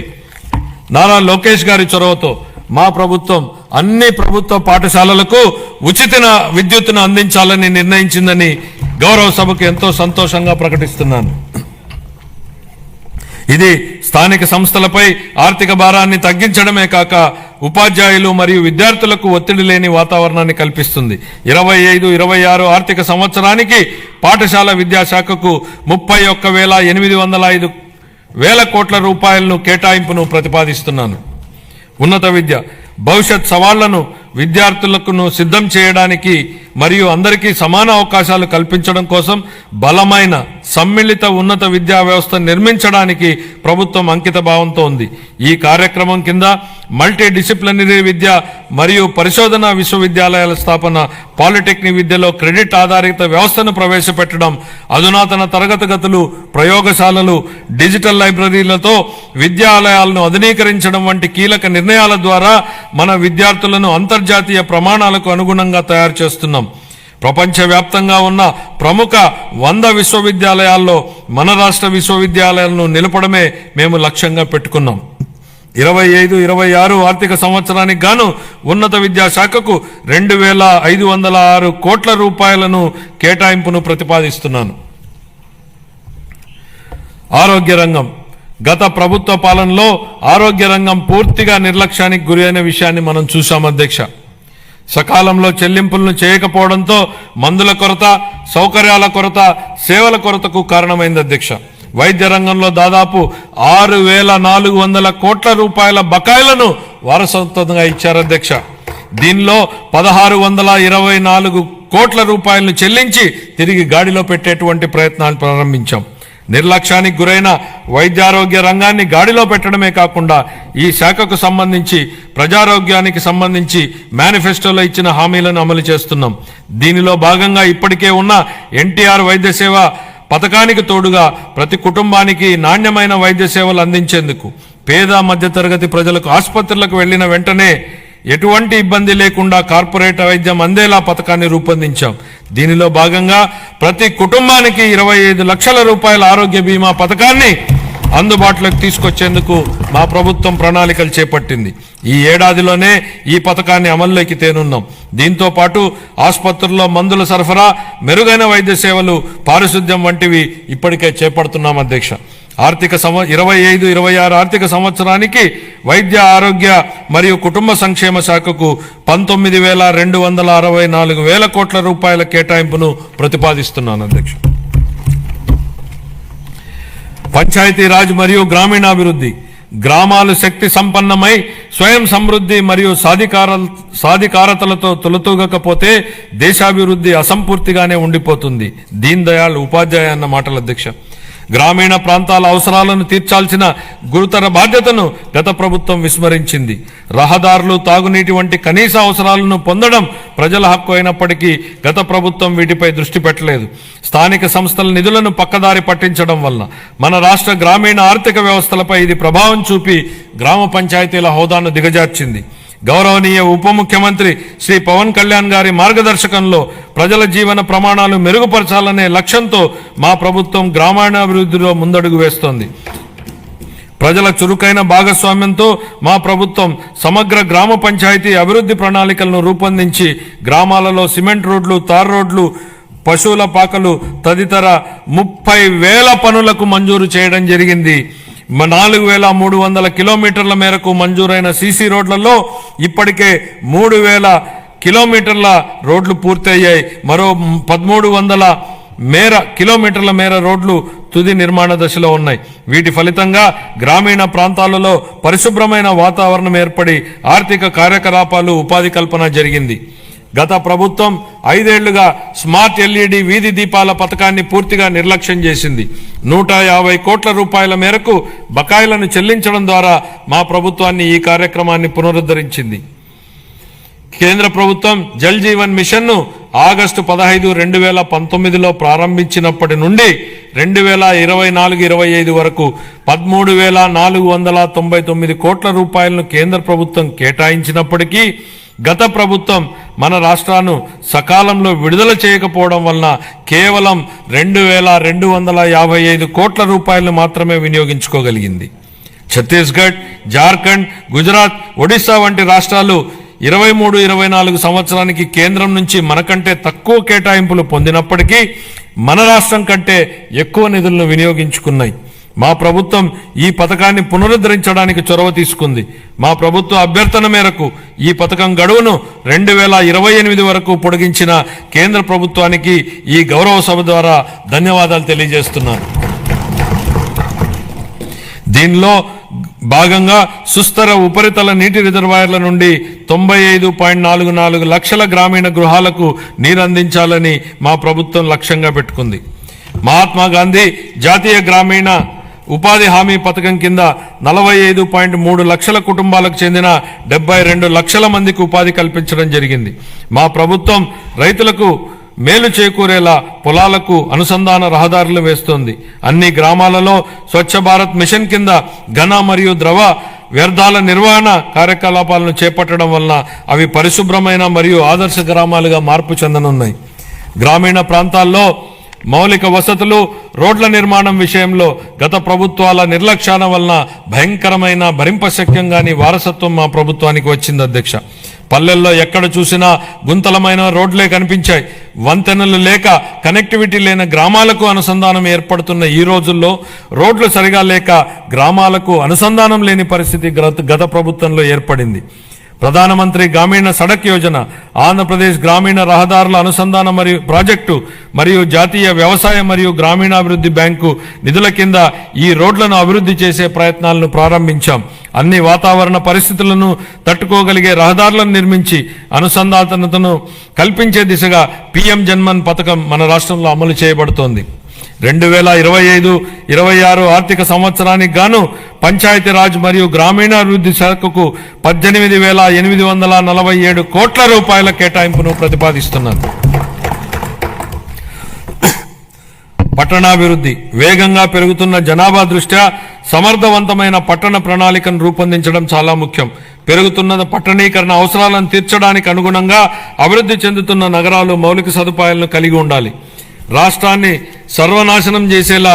నారా లోకేష్ గారి చొరవతో మా ప్రభుత్వం అన్ని ప్రభుత్వ పాఠశాలలకు ఉచిత విద్యుత్తును అందించాలని నిర్ణయించిందని గౌరవ సభకు ఎంతో సంతోషంగా ప్రకటిస్తున్నాను. ఇది స్థానిక సంస్థలపై ఆర్థిక భారాన్ని తగ్గించడమే కాక ఉపాధ్యాయులు మరియు విద్యార్థులకు ఒత్తిడి లేని వాతావరణాన్ని కల్పిస్తుంది. 25-26 ఆర్థిక సంవత్సరానికి పాఠశాల విద్యాశాఖకు 31,805 కోట్ల రూపాయలను కేటాయింపును ప్రతిపాదిస్తున్నాను. ఉన్నత విద్య. భవిష్యత్ సవాళ్లను విద్యార్థులకు సిద్ధం చేయడానికి మరియు అందరికీ సమాన అవకాశాలు కల్పించడం కోసం బలమైన సమ్మిళిత ఉన్నత విద్యా వ్యవస్థ నిర్మించడానికి ప్రభుత్వం అంకిత భావంతో ఉంది. ఈ కార్యక్రమం కింద మల్టీ డిసిప్లినరీ విద్య మరియు పరిశోధన విశ్వవిద్యాలయాల స్థాపన, పాలిటెక్నిక్ విద్యలో క్రెడిట్ ఆధారిత వ్యవస్థను ప్రవేశపెట్టడం, అధునాతన తరగతి గదులు, ప్రయోగశాలలు, డిజిటల్ లైబ్రరీలతో విద్యాలయాలను ఆధునీకరించడం వంటి కీలక నిర్ణయాల ద్వారా మన విద్యార్థులను అంతర్జాతీయ ప్రమాణాలకు అనుగుణంగా తయారు చేస్తున్నాం. ప్రపంచవ్యాప్తంగా ఉన్న ప్రముఖ 100 విశ్వవిద్యాలయాల్లో మన రాష్ట్ర విశ్వవిద్యాలయాలను నిలపడమే మేము లక్ష్యంగా పెట్టుకున్నాం. 25-26 ఆర్థిక సంవత్సరానికి గాను ఉన్నత విద్యాశాఖకు 2,506 కోట్ల రూపాయలను కేటాయింపును ప్రతిపాదిస్తున్నాను. ఆరోగ్య రంగం. గత ప్రభుత్వ పాలనలో ఆరోగ్య రంగం పూర్తిగా నిర్లక్ష్యానికి గురైన విషయాన్ని మనం చూశాం అధ్యక్ష. సకాలంలో చెల్లింపులను చేయకపోవడంతో మందుల కొరత, సౌకర్యాల కొరత, సేవల కొరతకు కారణమైంది అధ్యక్ష. వైద్య రంగంలో దాదాపు 6,400 కోట్ల రూపాయల బకాయిలను వారసత్వంగా ఇచ్చారు అధ్యక్ష. దీనిలో 1,624 కోట్ల రూపాయలను చెల్లించి తిరిగి గాడిలో పెట్టేటువంటి ప్రయత్నాలు ప్రారంభించాం. నిర్లక్ష్యానికి గురైన వైద్యారోగ్య రంగాన్ని గాడిలో పెట్టడమే కాకుండా ఈ శాఖకు సంబంధించి ప్రజారోగ్యానికి సంబంధించి మేనిఫెస్టోలో ఇచ్చిన హామీలను అమలు చేస్తున్నాం. దీనిలో భాగంగా ఇప్పటికే ఉన్న ఎన్టీఆర్ వైద్య సేవ పథకానికి తోడుగా ప్రతి కుటుంబానికి నాణ్యమైన వైద్య సేవలు అందించేందుకు పేద మధ్యతరగతి ప్రజలకు ఆసుపత్రులకు వెళ్లిన వెంటనే ఎటువంటి ఇబ్బంది లేకుండా కార్పొరేట్ వైద్యం అందేలా పథకాన్ని రూపొందించాం. దీనిలో భాగంగా ప్రతి కుటుంబానికి 25 లక్షల రూపాయల ఆరోగ్య బీమా పథకాన్ని అందుబాటులోకి తీసుకొచ్చేందుకు మా ప్రభుత్వం ప్రణాళికలు చేపట్టింది. ఈ ఏడాదిలోనే ఈ పథకాన్ని అమల్లోకి తేనున్నాం. దీంతో పాటు ఆసుపత్రుల్లో మందుల సరఫరా, మెరుగైన వైద్య సేవలు, పారిశుద్ధ్యం వంటివి ఇప్పటికే చేపడుతున్నాం అధ్యక్ష. 25-26 ఆర్థిక సంవత్సరానికి వైద్య ఆరోగ్య మరియు కుటుంబ సంక్షేమ శాఖకు 19,264 కోట్ల రూపాయల కేటాయింపును ప్రతిపాదిస్తున్నాను అధ్యక్ష. పంచాయతీరాజ్ మరియు గ్రామీణాభివృద్ధి. గ్రామాలు శక్తి సంపన్నమై స్వయం సమృద్ధి మరియు సాధికారతలతో తొలతూగకపోతే దేశాభివృద్ధి అసంపూర్తిగానే ఉండిపోతుంది. దీన్ దయాళ్ ఉపాధ్యాయ అన్న మాటల అధ్యక్ష. గ్రామీణ ప్రాంతాల అవసరాలను తీర్చాల్సిన గురుతర బాధ్యతను గత ప్రభుత్వం విస్మరించింది. రహదారులు, తాగునీటి వంటి కనీస అవసరాలను పొందడం ప్రజల హక్కు అయినప్పటికీ గత ప్రభుత్వం వీటిపై దృష్టి పెట్టలేదు. స్థానిక సంస్థల నిధులను పక్కదారి పట్టించడం వల్ల మన రాష్ట్ర గ్రామీణ ఆర్థిక వ్యవస్థలపై ఇది ప్రభావం చూపి గ్రామ పంచాయతీల హోదాను దిగజార్చింది. గౌరవనీయ ఉప ముఖ్యమంత్రి శ్రీ పవన్ కళ్యాణ్ గారి మార్గదర్శకంలో ప్రజల జీవన ప్రమాణాలు మెరుగుపరచాలనే లక్ష్యంతో మా ప్రభుత్వం గ్రామీణాభివృద్ధిలో ముందడుగు వేస్తోంది. ప్రజల చురుకైన భాగస్వామ్యంతో మా ప్రభుత్వం సమగ్ర గ్రామ పంచాయతీ అభివృద్ధి ప్రణాళికలను రూపొందించి గ్రామాలలో సిమెంట్ రోడ్లు, తార్ రోడ్లు, పశువుల పాకలు తదితర 30,000 పనులకు మంజూరు చేయడం జరిగింది. 4,300 కిలోమీటర్ల మేరకు మంజూరైన సీసీ రోడ్లలో ఇప్పటికే 3,000 కిలోమీటర్ల రోడ్లు పూర్తయ్యాయి. మరో 1,300 కిలోమీటర్ల మేర రోడ్లు తుది నిర్మాణ దశలో ఉన్నాయి. వీటి ఫలితంగా గ్రామీణ ప్రాంతాలలో పరిశుభ్రమైన వాతావరణం ఏర్పడి ఆర్థిక కార్యకలాపాలు, ఉపాధి కల్పన జరిగింది. గత ప్రభుత్వం 5 ఏళ్లుగా స్మార్ట్ ఎల్ఈడి వీధి దీపాల పథకాన్ని పూర్తిగా నిర్లక్ష్యం చేసింది. 150 కోట్ల రూపాయల మేరకు బకాయిలను చెల్లించడం ద్వారా మా ప్రభుత్వాన్ని ఈ కార్యక్రమాన్ని పునరుద్ధరించింది. కేంద్ర ప్రభుత్వం జల్ జీవన్ మిషన్ను ఆగస్టు 15, 2019లో ప్రారంభించినప్పటి నుండి 2024-25 వరకు 13,499 కోట్ల రూపాయలను కేంద్ర ప్రభుత్వం కేటాయించినప్పటికీ గత ప్రభుత్వం మన రాష్ట్రాన్ని సకాలంలో విడుదల చేయకపోవడం వలన కేవలం 2,255 కోట్ల రూపాయలను మాత్రమే వినియోగించుకోగలిగింది. ఛత్తీస్గఢ్, జార్ఖండ్, గుజరాత్, ఒడిశా వంటి రాష్ట్రాలు 23-24 సంవత్సరానికి కేంద్రం నుంచి మనకంటే తక్కువ కేటాయింపులు పొందినప్పటికీ మన రాష్ట్రం కంటే ఎక్కువ నిధులను వినియోగించుకున్నాయి. మా ప్రభుత్వం ఈ పథకాన్ని పునరుద్ధరించడానికి చొరవ తీసుకుంది. మా ప్రభుత్వ అభ్యర్థన మేరకు ఈ పథకం గడువును 2028 వరకు పొడిగించిన కేంద్ర ప్రభుత్వానికి ఈ గౌరవ సభ ద్వారా ధన్యవాదాలు తెలియజేస్తున్నాను. దీనిలో భాగంగా సుస్థిర ఉపరితల నీటి రిజర్వాయర్ల నుండి 95.44 లక్షల గ్రామీణ గృహాలకు నీరందించాలని మా ప్రభుత్వం లక్ష్యంగా పెట్టుకుంది. మహాత్మా గాంధీ జాతీయ గ్రామీణ ఉపాధి హామీ పథకం కింద 45.3 లక్షల కుటుంబాలకు చెందిన 72 లక్షల మందికి ఉపాధి కల్పించడం జరిగింది. మా ప్రభుత్వం రైతులకు మేలు చేకూరేలా పొలాలకు అనుసంధాన రహదారులు వేస్తోంది. అన్ని గ్రామాలలో స్వచ్ఛ భారత్ మిషన్ కింద ఘన మరియు ద్రవ వ్యర్థాల నిర్వహణ కార్యకలాపాలను చేపట్టడం వలన అవి పరిశుభ్రమైన మరియు ఆదర్శ గ్రామాలుగా మార్పు చెందనున్నాయి. గ్రామీణ ప్రాంతాల్లో మౌలిక వసతులు, రోడ్ల నిర్మాణం విషయంలో గత ప్రభుత్వాల నిర్లక్ష్యాల వలన భయంకరమైన భరింపశక్యంగాని వారసత్వం మా ప్రభుత్వానికి వచ్చింది అధ్యక్ష. పల్లెల్లో ఎక్కడ చూసినా గుంతలమైన రోడ్లే కనిపించాయి. వంతెనలు లేక కనెక్టివిటీ లేని గ్రామాలకు అనుసంధానం ఏర్పడుతున్న ఈ రోజుల్లో రోడ్లు సరిగా లేక గ్రామాలకు అనుసంధానం లేని పరిస్థితి గత ప్రభుత్వంలో ఏర్పడింది. ప్రధానమంత్రి గ్రామీణ సడక్ యోజన, ఆంధ్రప్రదేశ్ గ్రామీణ రహదారుల అనుసంధాన మరియు ప్రాజెక్టు మరియు జాతీయ వ్యవసాయ మరియు గ్రామీణాభివృద్ధి బ్యాంకు నిధుల కింద ఈ రోడ్లను అభివృద్ధి చేసే ప్రయత్నాలను ప్రారంభించాం. అన్ని వాతావరణ పరిస్థితులను తట్టుకోగలిగే రహదారులను నిర్మించి అనుసంధానతను కల్పించే దిశగా పీఎం జన్మన్ పథకం మన రాష్ట్రంలో అమలు చేయబడుతోంది. 2025-26 ఆర్థిక సంవత్సరానికి గాను పంచాయతీరాజ్ మరియు గ్రామీణాభివృద్ధి శాఖకు 18,847 కోట్ల రూపాయల కేటాయింపును ప్రతిపాదిస్తున్నారు. పట్టణాభివృద్ధి. వేగంగా పెరుగుతున్న జనాభా దృష్ట్యా సమర్థవంతమైన పట్టణ ప్రణాళికను రూపొందించడం చాలా ముఖ్యం. పెరుగుతున్న పట్టణీకరణ అవసరాలను తీర్చడానికి అనుగుణంగా అభివృద్ధి చెందుతున్న నగరాలు మౌలిక సదుపాయాలను కలిగి ఉండాలి. రాష్ట్రాన్ని సర్వనాశనం చేసేలా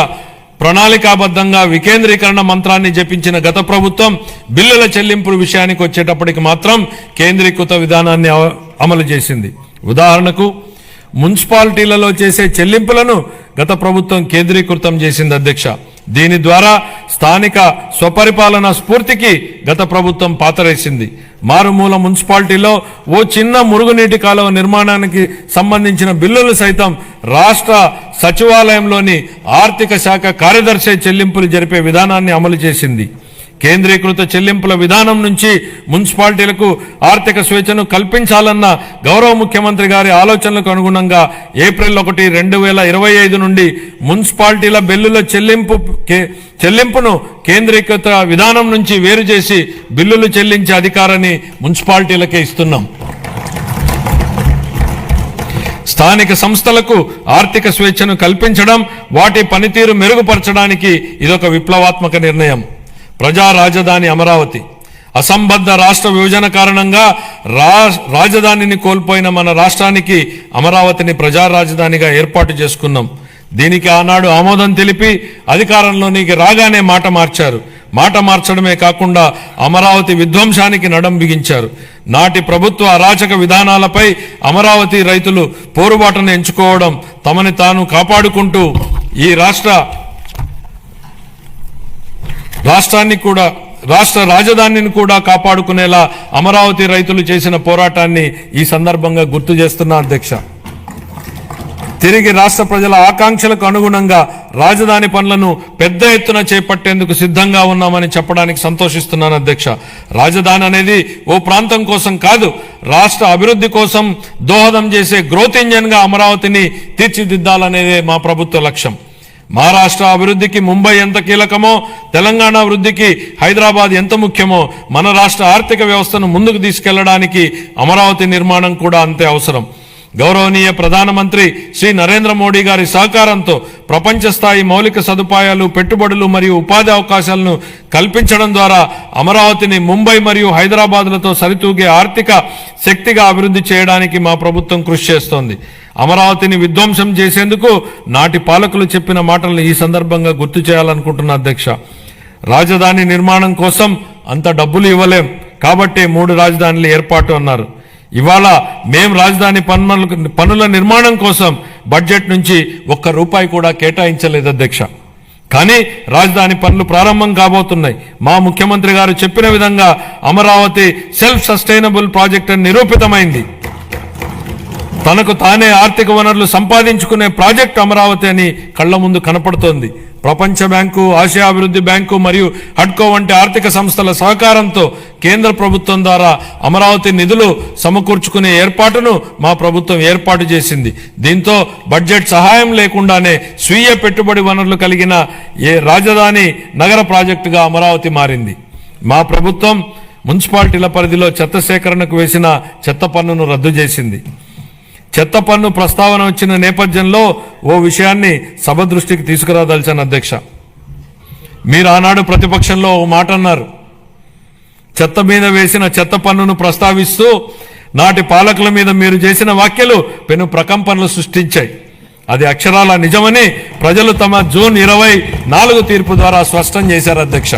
ప్రణాళికాబద్ధంగా వికేంద్రీకరణ మంత్రాన్ని జపించిన గత ప్రభుత్వం బిల్లుల చెల్లింపుల విషయానికి వచ్చేటప్పటికి మాత్రం కేంద్రీకృత విధానాన్ని అమలు చేసింది. ఉదాహరణకు మున్సిపాలిటీలలో చేసే చెల్లింపులను గత ప్రభుత్వం కేంద్రీకృతం చేసింది అధ్యక్ష. దీని ద్వారా స్థానిక స్వపరిపాలన స్ఫూర్తికి గత ప్రభుత్వం పాతరేసింది. మారుమూల మున్సిపాలిటీలో ఓ చిన్న మురుగునీటి కాలువ నిర్మాణానికి సంబంధించిన బిల్లులు సైతం రాష్ట్ర సచివాలయంలోని ఆర్థిక శాఖ కార్యదర్శి చెల్లింపులు జరిపే విధానాన్ని అమలు చేసింది. కేంద్రీకృత చెల్లింపుల విధానం నుంచి మున్సిపాలిటీలకు ఆర్థిక స్వేచ్ఛను కల్పించాలన్న గౌరవ ముఖ్యమంత్రి గారి ఆలోచనలకు అనుగుణంగా ఏప్రిల్ 1, 2025 నుండి మున్సిపాలిటీల బిల్లుల చెల్లింపును కేంద్రీకృత విధానం నుంచి వేరు చేసి బిల్లులు చెల్లించే అధికారాన్ని మున్సిపాలిటీలకే ఇస్తున్నాం. స్థానిక సంస్థలకు ఆర్థిక స్వేచ్ఛను కల్పించడం, వాటి పనితీరు మెరుగుపరచడానికి ఇదొక విప్లవాత్మక నిర్ణయం. ప్రజా రాజధాని అమరావతి. అసంబద్ధ రాష్ట్ర విభజన కారణంగా రాజధానిని కోల్పోయిన మన రాష్ట్రానికి అమరావతిని ప్రజా రాజధానిగా ఏర్పాటు చేసుకున్నాం. దీనికి ఆనాడు ఆమోదం తెలిపి అధికారంలోనికి రాగానే మాట మార్చారు. మాట మార్చడమే కాకుండా అమరావతి విధ్వంసానికి నడం బిగించారు. నాటి ప్రభుత్వ అరాచక విధానాలపై అమరావతి రైతులు పోరుబాటును ఎంచుకోవడం, తమని తాను కాపాడుకుంటూ ఈ రాష్ట్ర రాజధానిని కూడా కాపాడుకునేలా అమరావతి రైతులు చేసిన పోరాటాన్ని ఈ సందర్భంగా గుర్తు చేస్తున్నా అధ్యక్ష. తిరిగి రాష్ట్ర ప్రజల ఆకాంక్షలకు అనుగుణంగా రాజధాని పనులను పెద్ద ఎత్తున చేపట్టేందుకు సిద్ధంగా ఉన్నామని చెప్పడానికి సంతోషిస్తున్నాను అధ్యక్ష. రాజధాని అనేది ఓ ప్రాంతం కోసం కాదు, రాష్ట్ర అభివృద్ధి కోసం దోహదం చేసే గ్రోత్ ఇంజన్ గా అమరావతిని తీర్చిదిద్దాలనేదే మా ప్రభుత్వ లక్ష్యం. మహారాష్ట్ర అభివృద్ధికి ముంబై ఎంత కీలకమో, తెలంగాణ వృద్ధికి హైదరాబాద్ ఎంత ముఖ్యమో, మన రాష్ట్ర ఆర్థిక వ్యవస్థను ముందుకు తీసుకెళ్లడానికి అమరావతి నిర్మాణం కూడా అంతే అవసరం. గౌరవనీయ ప్రధానమంత్రి శ్రీ నరేంద్ర మోడీ గారి సహకారంతో ప్రపంచ స్థాయి మౌలిక సదుపాయాలు, పెట్టుబడులు మరియు ఉపాధి అవకాశాలను కల్పించడం ద్వారా అమరావతిని ముంబై మరియు హైదరాబాద్లతో సరితూగే ఆర్థిక శక్తిగా అభివృద్ధి చేయడానికి మా ప్రభుత్వం కృషి చేస్తోంది. అమరావతిని విధ్వంసం చేసేందుకు నాటి పాలకులు చెప్పిన మాటలను ఈ సందర్భంగా గుర్తు చేయాలనుకుంటున్నా అధ్యక్ష. రాజధాని నిర్మాణం కోసం అంత డబ్బులు ఇవ్వలేం కాబట్టి 3 రాజధానులు ఏర్పాటు అన్నారు. ఇవాళ మేం రాజధాని పనుల నిర్మాణం కోసం బడ్జెట్ నుంచి ₹1 కూడా కేటాయించలేదు అధ్యక్ష. కానీ రాజధాని పనులు ప్రారంభం కాబోతున్నాయి. మా ముఖ్యమంత్రి గారు చెప్పిన విధంగా అమరావతి సెల్ఫ్ సస్టైనబుల్ ప్రాజెక్ట్ అని నిరూపితమైంది. తనకు తానే ఆర్థిక వనరులు సంపాదించుకునే ప్రాజెక్టు అమరావతి అని కళ్ల ముందు కనపడుతోంది. ప్రపంచ బ్యాంకు, ఆసియా అభివృద్ధి బ్యాంకు మరియు హడ్కో వంటి ఆర్థిక సంస్థల సహకారంతో కేంద్ర ప్రభుత్వం ద్వారా అమరావతి నిధులు సమకూర్చుకునే ఏర్పాటును మా ప్రభుత్వం ఏర్పాటు చేసింది. దీంతో బడ్జెట్ సహాయం లేకుండానే స్వీయ పెట్టుబడి వనరులు కలిగిన రాజధాని నగర ప్రాజెక్టుగా అమరావతి మారింది. మా ప్రభుత్వం మున్సిపాలిటీల పరిధిలో చెత్త సేకరణకు వేసిన చెత్త పన్నును రద్దు చేసింది. చెత్త పన్ను ప్రస్తావన వచ్చిన నేపథ్యంలో ఓ విషయాన్ని సభ దృష్టికి తీసుకురాదలిచాను అధ్యక్ష. మీరు ఆనాడు ప్రతిపక్షంలో ఓ మాట అన్నారు. చెత్త మీద వేసిన చెత్త పన్నును ప్రస్తావిస్తూ నాటి పాలకుల మీద మీరు చేసిన వ్యాఖ్యలు పెను ప్రకంపనలు సృష్టించాయి. అది అక్షరాల నిజమని ప్రజలు తమ జూన్ 24 తీర్పు ద్వారా స్పష్టం చేశారు అధ్యక్ష.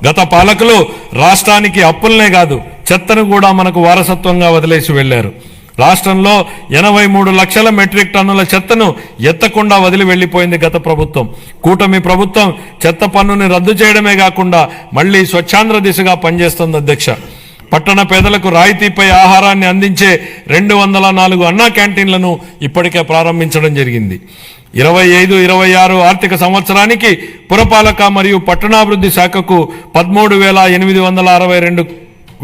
గత పాలకులు రాష్ట్రానికి అప్పులనే కాదు, చెత్తను కూడా మనకు వారసత్వంగా వదిలేసి వెళ్లారు. రాష్ట్రంలో 83 లక్షల మెట్రిక్ టన్నుల చెత్తను ఎత్తకుండా వదిలి వెళ్లిపోయింది గత ప్రభుత్వం. కూటమి ప్రభుత్వం చెత్త పన్నుని రద్దు చేయడమే కాకుండా మళ్లీ స్వచ్ఛాంధ్ర దిశగా పనిచేస్తోంది అధ్యక్ష. పట్టణ పేదలకు రాయితీపై ఆహారాన్ని అందించే 204 అన్నా క్యాంటీన్లను ఇప్పటికే ప్రారంభించడం జరిగింది. 25-26 ఆర్థిక సంవత్సరానికి పురపాలక మరియు పట్టణాభివృద్ధి శాఖకు 13,862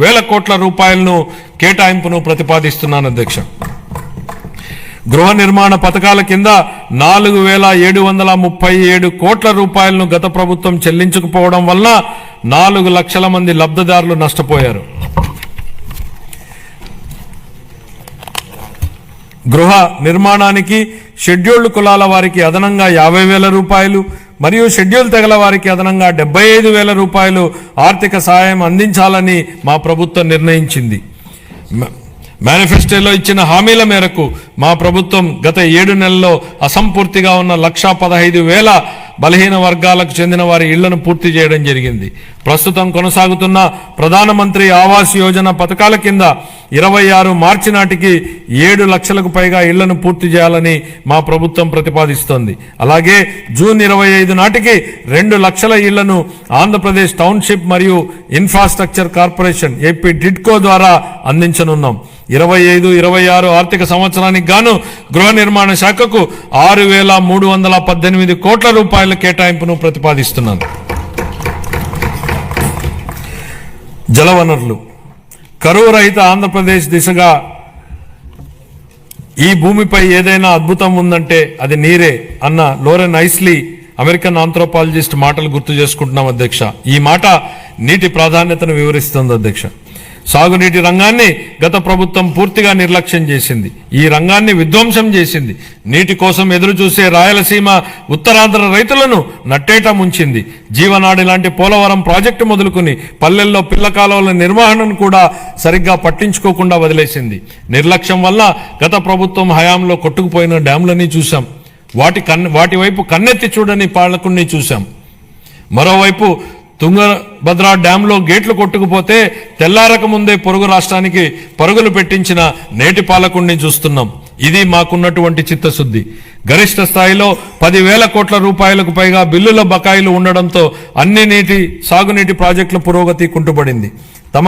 వేల కోట్ల రూపాయలను కేటాయింపును ప్రతిపాదిస్తున్నాను అధ్యక్ష. గృహ నిర్మాణ పథకాల కింద 4,737 కోట్ల రూపాయలను గత ప్రభుత్వం చెల్లించకపోవడం వల్ల 4 లక్షల మంది లబ్ధిదారులు నష్టపోయారు. గృహ నిర్మాణానికి షెడ్యూల్డ్ కులాల వారికి అదనంగా 50,000 రూపాయలు మరియు షెడ్యూల్ తెగల వారికి అదనంగా 75,000 రూపాయలు ఆర్థిక సహాయం అందించాలని మా ప్రభుత్వం నిర్ణయించింది. మేనిఫెస్టోలో ఇచ్చిన హామీల మేరకు మా ప్రభుత్వం గత 7 నెలల్లో అసంపూర్తిగా ఉన్న 1,15,000 బలహీన వర్గాలకు చెందిన వారి ఇళ్లను పూర్తి చేయడం జరిగింది. ప్రస్తుతం కొనసాగుతున్న ప్రధానమంత్రి ఆవాస్ యోజన పథకాల కింద 26 మార్చి నాటికి 7 లక్షలకు పైగా ఇళ్లను పూర్తి చేయాలని మా ప్రభుత్వం ప్రతిపాదిస్తోంది. అలాగే జూన్ 25 నాటికి 2 లక్షల ఇళ్లను ఆంధ్రప్రదేశ్ టౌన్షిప్ మరియు ఇన్ఫ్రాస్ట్రక్చర్ కార్పొరేషన్ ఏపీ టిడ్కో ద్వారా అందించనున్నాం. 25-26 ఆర్థిక సంవత్సరానికి గాను గృహ నిర్మాణ శాఖకు 6,318 కోట్ల రూపాయల కేటాయింపును ప్రతిపాదిస్తున్నాను. జలవనరులు కరువు రహిత ఆంధ్రప్రదేశ్ దిశగా ఈ భూమిపై ఏదైనా అద్భుతం ఉందంటే అది నీరే అన్న లోరెన్ ఐస్లీ అమెరికన్ ఆంథ్రోపాలజిస్ట్ మాటలు గుర్తు చేసుకుంటున్నాం అధ్యక్ష. ఈ మాట నీటి ప్రాధాన్యతను వివరిస్తుంది అధ్యక్ష. సాగునీటి రంగాన్ని గత ప్రభుత్వం పూర్తిగా నిర్లక్ష్యం చేసింది. ఈ రంగాన్ని విధ్వంసం చేసింది. నీటి కోసం ఎదురు చూసే రాయలసీమ ఉత్తరాంధ్ర రైతులను నట్టేట ముంచింది. జీవనాడి లాంటి పోలవరం ప్రాజెక్టు మొదలుకుని పల్లెల్లో పిల్ల కాలువల నిర్వహణను కూడా సరిగ్గా పట్టించుకోకుండా వదిలేసింది. నిర్లక్ష్యం వల్ల గత ప్రభుత్వం హయాంలో కొట్టుకుపోయిన డ్యాంలని చూశాం. వాటి వైపు కన్నెత్తి చూడని పాలకుల్ని చూశాం. మరోవైపు తుంగభద్ర డ్యాంలో గేట్లు కొట్టుకుపోతే తెల్లారక ముందే పొరుగు రాష్ట్రానికి పరుగులు పెట్టించిన నేటి పాలకుడిని చూస్తున్నాం. ఇది మాకున్నటువంటి చిత్తశుద్ధి. గరిష్ట స్థాయిలో 10,000 కోట్ల రూపాయలకు పైగా బిల్లుల బకాయిలు ఉండడంతో అన్ని సాగునీటి ప్రాజెక్టుల పురోగతి కుంటుపడింది. తమ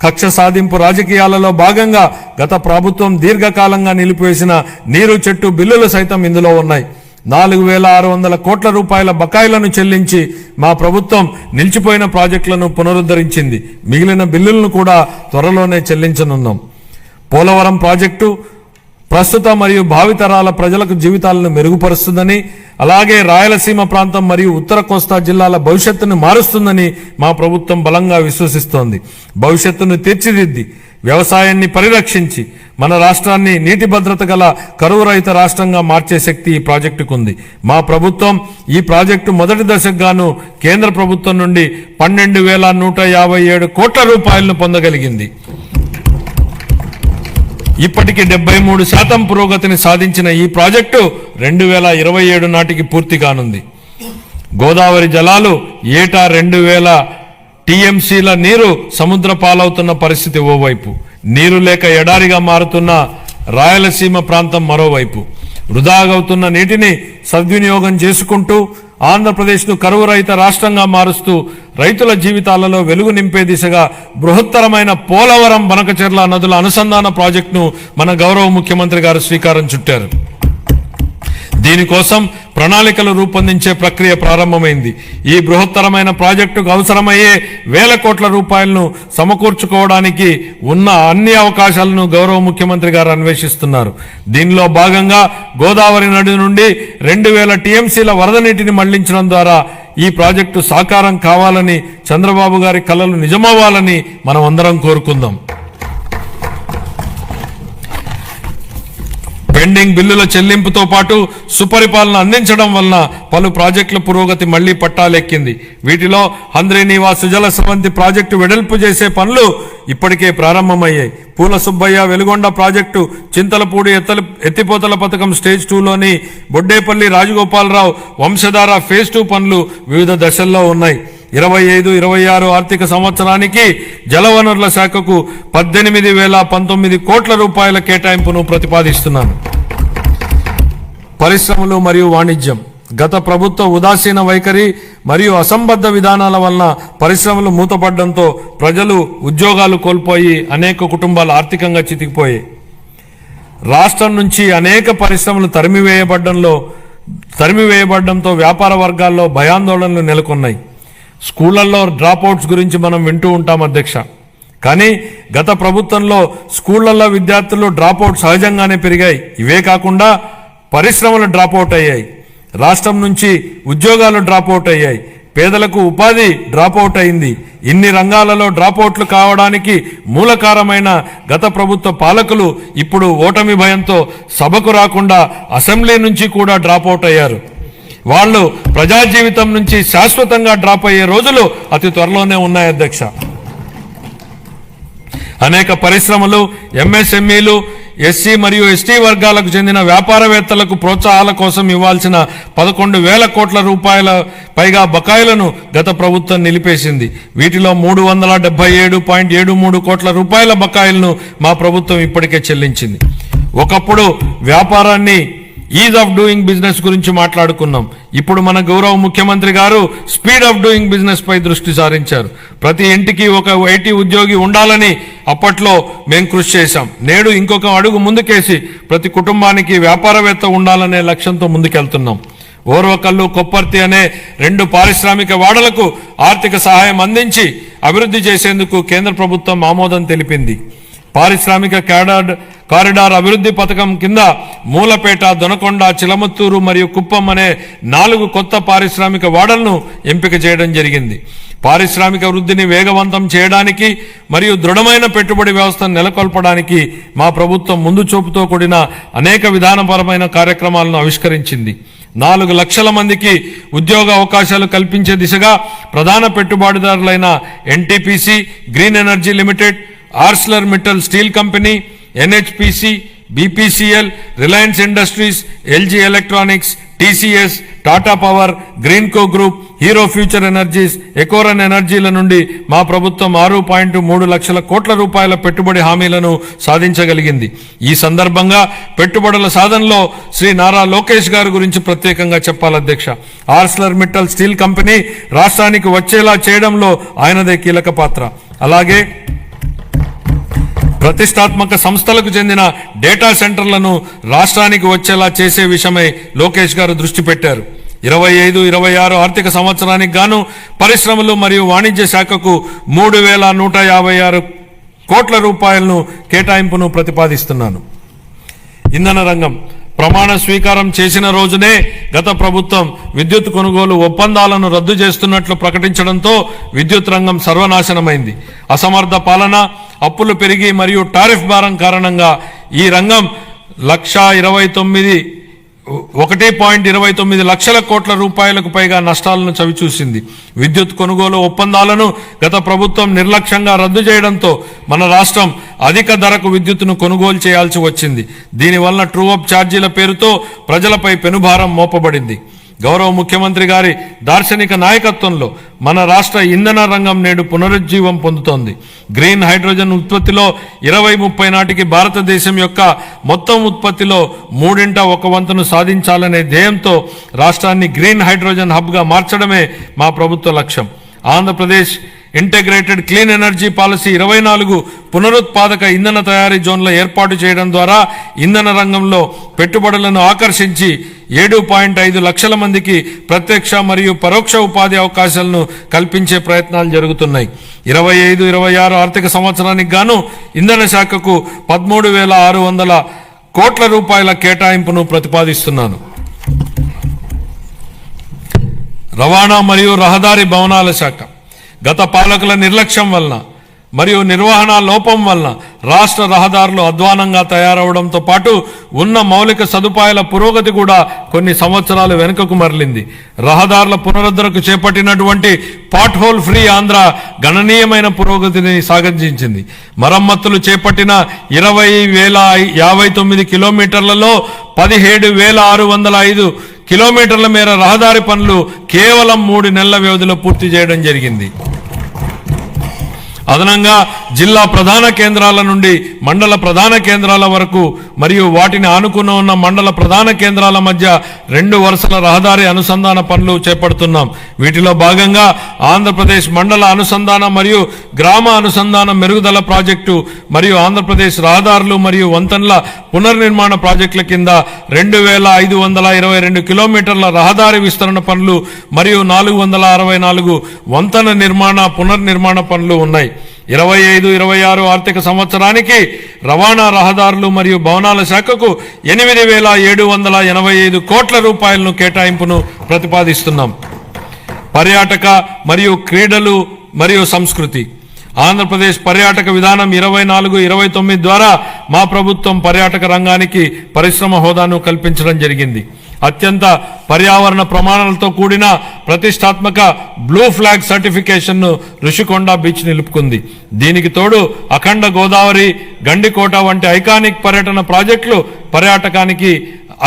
కక్ష సాధింపు రాజకీయాలలో భాగంగా గత ప్రభుత్వం దీర్ఘకాలంగా నిలిపివేసిన నీరు చెట్టు బిల్లులు సైతం ఇందులో ఉన్నాయి. 4,600 కోట్ల రూపాయల బకాయిలను చెల్లించి మా ప్రభుత్వం నిలిచిపోయిన ప్రాజెక్టులను పునరుద్ధరించింది. మిగిలిన బిల్లులను కూడా త్వరలోనే చెల్లించనున్నాం. పోలవరం ప్రాజెక్టు ప్రస్తుత మరియు భావితరాల ప్రజలకు జీవితాలను మెరుగుపరుస్తుందని, అలాగే రాయలసీమ ప్రాంతం మరియు ఉత్తర కోస్తా జిల్లాల భవిష్యత్తును మారుస్తుందని మా ప్రభుత్వం బలంగా విశ్వసిస్తోంది. భవిష్యత్తును తీర్చిదిద్ది వ్యవసాయాన్ని పరిరక్షించి మన రాష్ట్రాన్ని నీటి భద్రత గల కరువు రహిత రాష్ట్రంగా మార్చే శక్తి ఈ ప్రాజెక్టుకుంది. మా ప్రభుత్వం ఈ ప్రాజెక్టు మొదటి దశకు గాను కేంద్ర ప్రభుత్వం నుండి 12,157 కోట్ల రూపాయలను పొందగలిగింది. ఇప్పటికి 73% పురోగతిని సాధించిన ఈ ప్రాజెక్టు 2027 నాటికి పూర్తి కానుంది. గోదావరి జలాలు ఏటా 2,000 టీఎంసీల నీరు సముద్ర పాలవుతున్న పరిస్థితి ఓవైపు, నీరు లేక ఎడారిగా మారుతున్న రాయలసీమ ప్రాంతం మరోవైపు. వృధాగవుతున్న నీటిని సద్వినియోగం చేసుకుంటూ ఆంధ్రప్రదేశ్ను కరువు రహిత రాష్ట్రంగా మారుస్తూ రైతుల జీవితాలలో వెలుగు నింపే దిశగా బృహత్తరమైన పోలవరం బనకచెర్ల నదుల అనుసంధాన ప్రాజెక్టును మన గౌరవ ముఖ్యమంత్రి గారు శ్రీకారం చుట్టారు. దీనికోసం ప్రణాళికలు రూపొందించే ప్రక్రియ ప్రారంభమైంది. ఈ బృహత్తరమైన ప్రాజెక్టుకు అవసరమయ్యే 1,000 కోట్ల రూపాయలను సమకూర్చుకోవడానికి ఉన్న అన్ని అవకాశాలను గౌరవ ముఖ్యమంత్రి గారు అన్వేషిస్తున్నారు. దీనిలో భాగంగా గోదావరి నది నుండి 2,000 టీఎంసీల వరద నీటిని మళ్లించడం ద్వారా ఈ ప్రాజెక్టు సాకారం కావాలని, చంద్రబాబు గారి కలలు నిజమవ్వాలని మనం అందరం కోరుకుందాం. పెండింగ్ బిల్లుల చెల్లింపుతో పాటు సుపరిపాలన అందించడం వలన పలు ప్రాజెక్టుల పురోగతి మళ్లీ పట్టాలెక్కింది. వీటిలో హంద్రీనీవా సుజల స్రవంతి ప్రాజెక్టు వెడల్పు చేసే పనులు ఇప్పటికే ప్రారంభమయ్యాయి. పూల సుబ్బయ్య వెలుగొండ ప్రాజెక్టు, చింతలపూడి ఎత్తిపోతల పథకం స్టేజ్ 2లోని బొడ్డేపల్లి రాజగోపాలరావు వంశధార ఫేజ్ 2 పనులు వివిధ దశల్లో ఉన్నాయి. 25-26 ఆర్థిక సంవత్సరానికి జలవనరుల శాఖకు 18,019 కోట్ల రూపాయల కేటాయింపును ప్రతిపాదిస్తున్నాను. పరిశ్రమలు మరియు వాణిజ్యం. గత ప్రభుత్వ ఉదాసీన వైఖరి మరియు అసంబద్ధ విధానాల వలన పరిశ్రమలు మూతపడడంతో ప్రజలు ఉద్యోగాలు కోల్పోయి అనేక కుటుంబాలు ఆర్థికంగా చితికిపోయాయి. రాష్ట్రం నుంచి అనేక పరిశ్రమలు తరిమివేయబడడంతో వ్యాపార వర్గాల్లో భయాందోళనలు నెలకొన్నాయి. స్కూళ్లలో డ్రాప్అవుట్స్ గురించి మనం వింటూ ఉంటాం అధ్యక్ష. కానీ గత ప్రభుత్వంలో స్కూళ్లలో విద్యార్థులు డ్రాప్అవుట్ సహజంగానే పెరిగాయి. ఇవే కాకుండా పరిశ్రమలు డ్రాప్అవుట్ అయ్యాయి. రాష్ట్రం నుంచి ఉద్యోగాలు డ్రాప్అవుట్ అయ్యాయి. పేదలకు ఉపాధి డ్రాప్అవుట్ అయింది. ఇన్ని రంగాలలో డ్రాప్అవుట్లు కావడానికి మూలకారమైన గత ప్రభుత్వ పాలకులు ఇప్పుడు ఓటమి భయంతో సభకు రాకుండా అసెంబ్లీ నుంచి కూడా డ్రాప్అవుట్ అయ్యారు. వాళ్ళు ప్రజా జీవితం నుంచి శాశ్వతంగా డ్రాప్ అయ్యే రోజులు అతి త్వరలోనే ఉన్నాయి అధ్యక్ష. అనేక పరిశ్రమలు, ఎంఎస్ఎంఈలు ఎస్సీ మరియు ఎస్టీ వర్గాలకు చెందిన వ్యాపారవేత్తలకు ప్రోత్సాహాల కోసం ఇవ్వాల్సిన 11,000 కోట్ల రూపాయల పైగా బకాయిలను గత ప్రభుత్వం నిలిపేసింది. వీటిలో 377.73 కోట్ల రూపాయల బకాయిలను మా ప్రభుత్వం ఇప్పటికే చెల్లించింది. ఒకప్పుడు వ్యాపారాన్ని ఈజ్ ఆఫ్ డూయింగ్ బిజినెస్ గురించి మాట్లాడుకున్నాం. ఇప్పుడు మన గౌరవ ముఖ్యమంత్రి గారు స్పీడ్ ఆఫ్ డూయింగ్ బిజినెస్ పై దృష్టి సారించారు. ప్రతి ఇంటికి ఒక ఐటీ ఉద్యోగి ఉండాలని అప్పట్లో మేము కృషి చేశాం. నేడు ఇంకొక అడుగు ముందుకేసి ప్రతి కుటుంబానికి వ్యాపారవేత్త ఉండాలనే లక్ష్యంతో ముందుకెళ్తున్నాం. ఓర్వకల్లు, కొప్పర్తి అనే 2 పారిశ్రామిక వాడలకు ఆర్థిక సహాయం అందించి అభివృద్ధి చేసేందుకు కేంద్ర ప్రభుత్వం ఆమోదం తెలిపింది. పారిశ్రామిక కారిడార్ అభివృద్ధి పథకం కింద మూలపేట, దొనకొండ, చిలమత్తూరు మరియు కుప్పం అనే 4 కొత్త పారిశ్రామిక వాడలను ఎంపిక చేయడం జరిగింది. పారిశ్రామిక వృద్ధిని వేగవంతం చేయడానికి మరియు దృఢమైన పెట్టుబడి వ్యవస్థను నెలకొల్పడానికి మా ప్రభుత్వం ముందు చూపుతో కూడిన అనేక విధానపరమైన కార్యక్రమాలను ఆవిష్కరించింది. 4 లక్షల మందికి ఉద్యోగ అవకాశాలు కల్పించే దిశగా ప్రధాన పెట్టుబడిదారులైన NTPC, Green Energy Limited, Arcelor Mittal steel company, NHPC, BPCL, Reliance Industries, LG Electronics, TCS, Tata Power, Greenko Group, Hero Future Energies, Ecoren ఎనర్జీల నుండి మా ప్రభుత్వం 6.3 లక్షల కోట్ల రూపాయల పెట్టుబడి హామీలను సాధించగలిగింది. ఈ సందర్భంగా పెట్టుబడుల సాధనలో శ్రీ నారా లోకేష్ గారి గురించి ప్రత్యేకంగా చెప్పాలి అధ్యక్ష. ఆర్సిలర్ మిట్టల్ స్టీల్ కంపెనీ రాష్ట్రానికి వచ్చేలా చేయడంలో ఆయనదే కీలక పాత్ర. అలాగే ప్రతిష్టాత్మక సంస్థలకు చెందిన డేటా సెంటర్లను రాష్ట్రానికి వచ్చేలా చేసే విషయమై లోకేష్ గారు దృష్టి పెట్టారు. 25-26 ఆర్థిక సంవత్సరానికి గాను పరిశ్రమలు మరియు వాణిజ్య శాఖకు 3,156 కోట్ల రూపాయలను కేటాయింపును ప్రతిపాదిస్తున్నాను. ఇంధన రంగం ప్రమాణ స్వీకారం చేసిన రోజునే గత ప్రభుత్వం విద్యుత్ కొనుగోలు ఒప్పందాలను రద్దు చేస్తున్నట్లు ప్రకటించడంతో విద్యుత్ రంగం సర్వనాశనమైంది. అసమర్థ పాలన, అప్పులు పెరిగి మరియు టారిఫ్ భారం కారణంగా ఈ రంగం 1.29 లక్షల కోట్ల రూపాయలకు పైగా నష్టాలను చవిచూసింది. విద్యుత్ కొనుగోలు ఒప్పందాలను గత ప్రభుత్వం నిర్లక్ష్యంగా రద్దు చేయడంతో మన రాష్ట్రం అధిక ధరకు విద్యుత్తును కొనుగోలు చేయాల్సి వచ్చింది. దీనివల్ల ట్రూఅప్ ఛార్జీల పేరుతో ప్రజలపై పెనుభారం మోపబడింది. గౌరవ ముఖ్యమంత్రి గారి దార్శనిక నాయకత్వంలో మన రాష్ట్ర ఇంధన రంగం నేడు పునరుజ్జీవం పొందుతోంది. గ్రీన్ హైడ్రోజన్ ఉత్పత్తిలో 2030 నాటికి భారతదేశం యొక్క మొత్తం ఉత్పత్తిలో 1/3 సాధించాలనే ధ్యేయంతో రాష్ట్రాన్ని గ్రీన్ హైడ్రోజన్ హబ్గా మార్చడమే మా ప్రభుత్వ లక్ష్యం. Andhra Pradesh integrated clean energy policy 24 పునరుత్పాదక ఇంధన తయారీ జోన్ల ఏర్పాటు చేయడం ద్వారా ఇంధన రంగంలో పెట్టుబడులను ఆకర్షించి 7.5 లక్షల మందికి ప్రత్యక్ష మరియు పరోక్ష ఉపాధి అవకాశాలను కల్పించే ప్రయత్నాలు జరుగుతున్నాయి. 25-26 ఆర్థిక సంవత్సరానికి గాను ఇంధన శాఖకు 13,600 కోట్ల రూపాయల కేటాయింపును ప్రతిపాదిస్తున్నాను. రవాణా మరియు రహదారి భవనాల శాఖ గత పాలకుల నిర్లక్ష్యం వలన మరియు నిర్వహణ లోపం వలన రాష్ట్ర రహదారులు అధ్వానంగా తయారవడంతో పాటు ఉన్న మౌలిక సదుపాయాల పురోగతి కూడా కొన్ని సంవత్సరాలు వెనుకకు మరలింది. రహదారుల పునరుద్ధరణకు చేపట్టినటువంటి పాట్ హోల్ ఫ్రీ ఆంధ్ర గణనీయమైన పురోగతిని సాధించింది. మరమ్మతులు చేపట్టిన 20,059 కిలోమీటర్లలో 17,605 కిలోమీటర్ల మేర రహదారి పనులు కేవలం 3 నెలల వ్యవధిలో పూర్తి చేయడం జరిగింది. అదనంగా జిల్లా ప్రధాన కేంద్రాల నుండి మండల ప్రధాన కేంద్రాల వరకు మరియు వాటిని ఆనుకుని ఉన్న మండల ప్రధాన కేంద్రాల మధ్య 2 వరుసల రహదారి అనుసంధాన పనులు చేపడుతున్నాం. వీటిలో భాగంగా ఆంధ్రప్రదేశ్ మండల అనుసంధాన మరియు గ్రామ అనుసంధాన మెరుగుదల ప్రాజెక్టు మరియు ఆంధ్రప్రదేశ్ రహదారులు మరియు వంతెనల పునర్నిర్మాణ ప్రాజెక్టుల కింద 2,522 కిలోమీటర్ల రహదారి విస్తరణ పనులు మరియు 464 వంతెన నిర్మాణ పునర్నిర్మాణ పనులు ఉన్నాయి. 25-26 ఆర్థిక సంవత్సరానికి రవాణా, రహదారులు మరియు భవనాల శాఖకు 8,785 కోట్ల రూపాయలను కేటాయింపును ప్రతిపాదిస్తున్నాం. పర్యాటక మరియు క్రీడలు మరియు సంస్కృతి ఆంధ్రప్రదేశ్ పర్యాటక విధానం 24-29 ద్వారా మా ప్రభుత్వం పర్యాటక రంగానికి పరిశ్రమ హోదాను కల్పించడం జరిగింది. అత్యంత పర్యావరణ ప్రమాణాలతో కూడిన ప్రతిష్టాత్మక బ్లూ ఫ్లాగ్ సర్టిఫికేషన్ ను రుషికొండ బీచ్ నిలుపుకుంది. దీనికి తోడు అఖండ గోదావరి, గండికోట వంటి ఐకానిక్ పర్యటన ప్రాజెక్టులు పర్యాటకానికి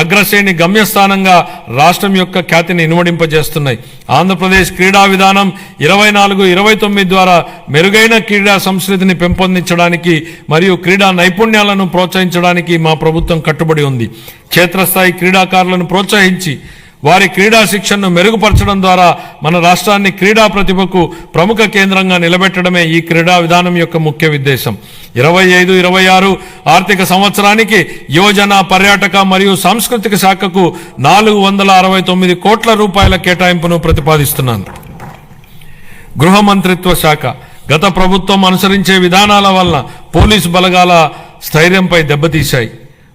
అగ్రశ్రేణి గమ్యస్థానంగా రాష్ట్రం యొక్క ఖ్యాతిని ఇనుమడింపజేస్తున్నాయి. ఆంధ్రప్రదేశ్ క్రీడా విధానం 24-29 ద్వారా మెరుగైన క్రీడా సంస్కృతిని పెంపొందించడానికి మరియు క్రీడా నైపుణ్యాలను ప్రోత్సహించడానికి మా ప్రభుత్వం కట్టుబడి ఉంది. క్షేత్రస్థాయి క్రీడాకారులను ప్రోత్సహించి వారి క్రీడా శిక్షణను మెరుగుపరచడం ద్వారా మన రాష్ట్రాన్ని క్రీడా ప్రతిభకు ప్రముఖ కేంద్రంగా నిలబెట్టడమే ఈ క్రీడా విధానం యొక్క ముఖ్య ఉద్దేశం. 25-26 ఆర్థిక సంవత్సరానికి యువజన, పర్యాటక మరియు సాంస్కృతిక శాఖకు 469 కోట్ల రూపాయల కేటాయింపును ప్రతిపాదిస్తున్నాను. గృహ మంత్రిత్వ శాఖ గత ప్రభుత్వం అనుసరించే విధానాల వలన పోలీసు బలగాల స్థైర్యంపై దెబ్బతీశాయి,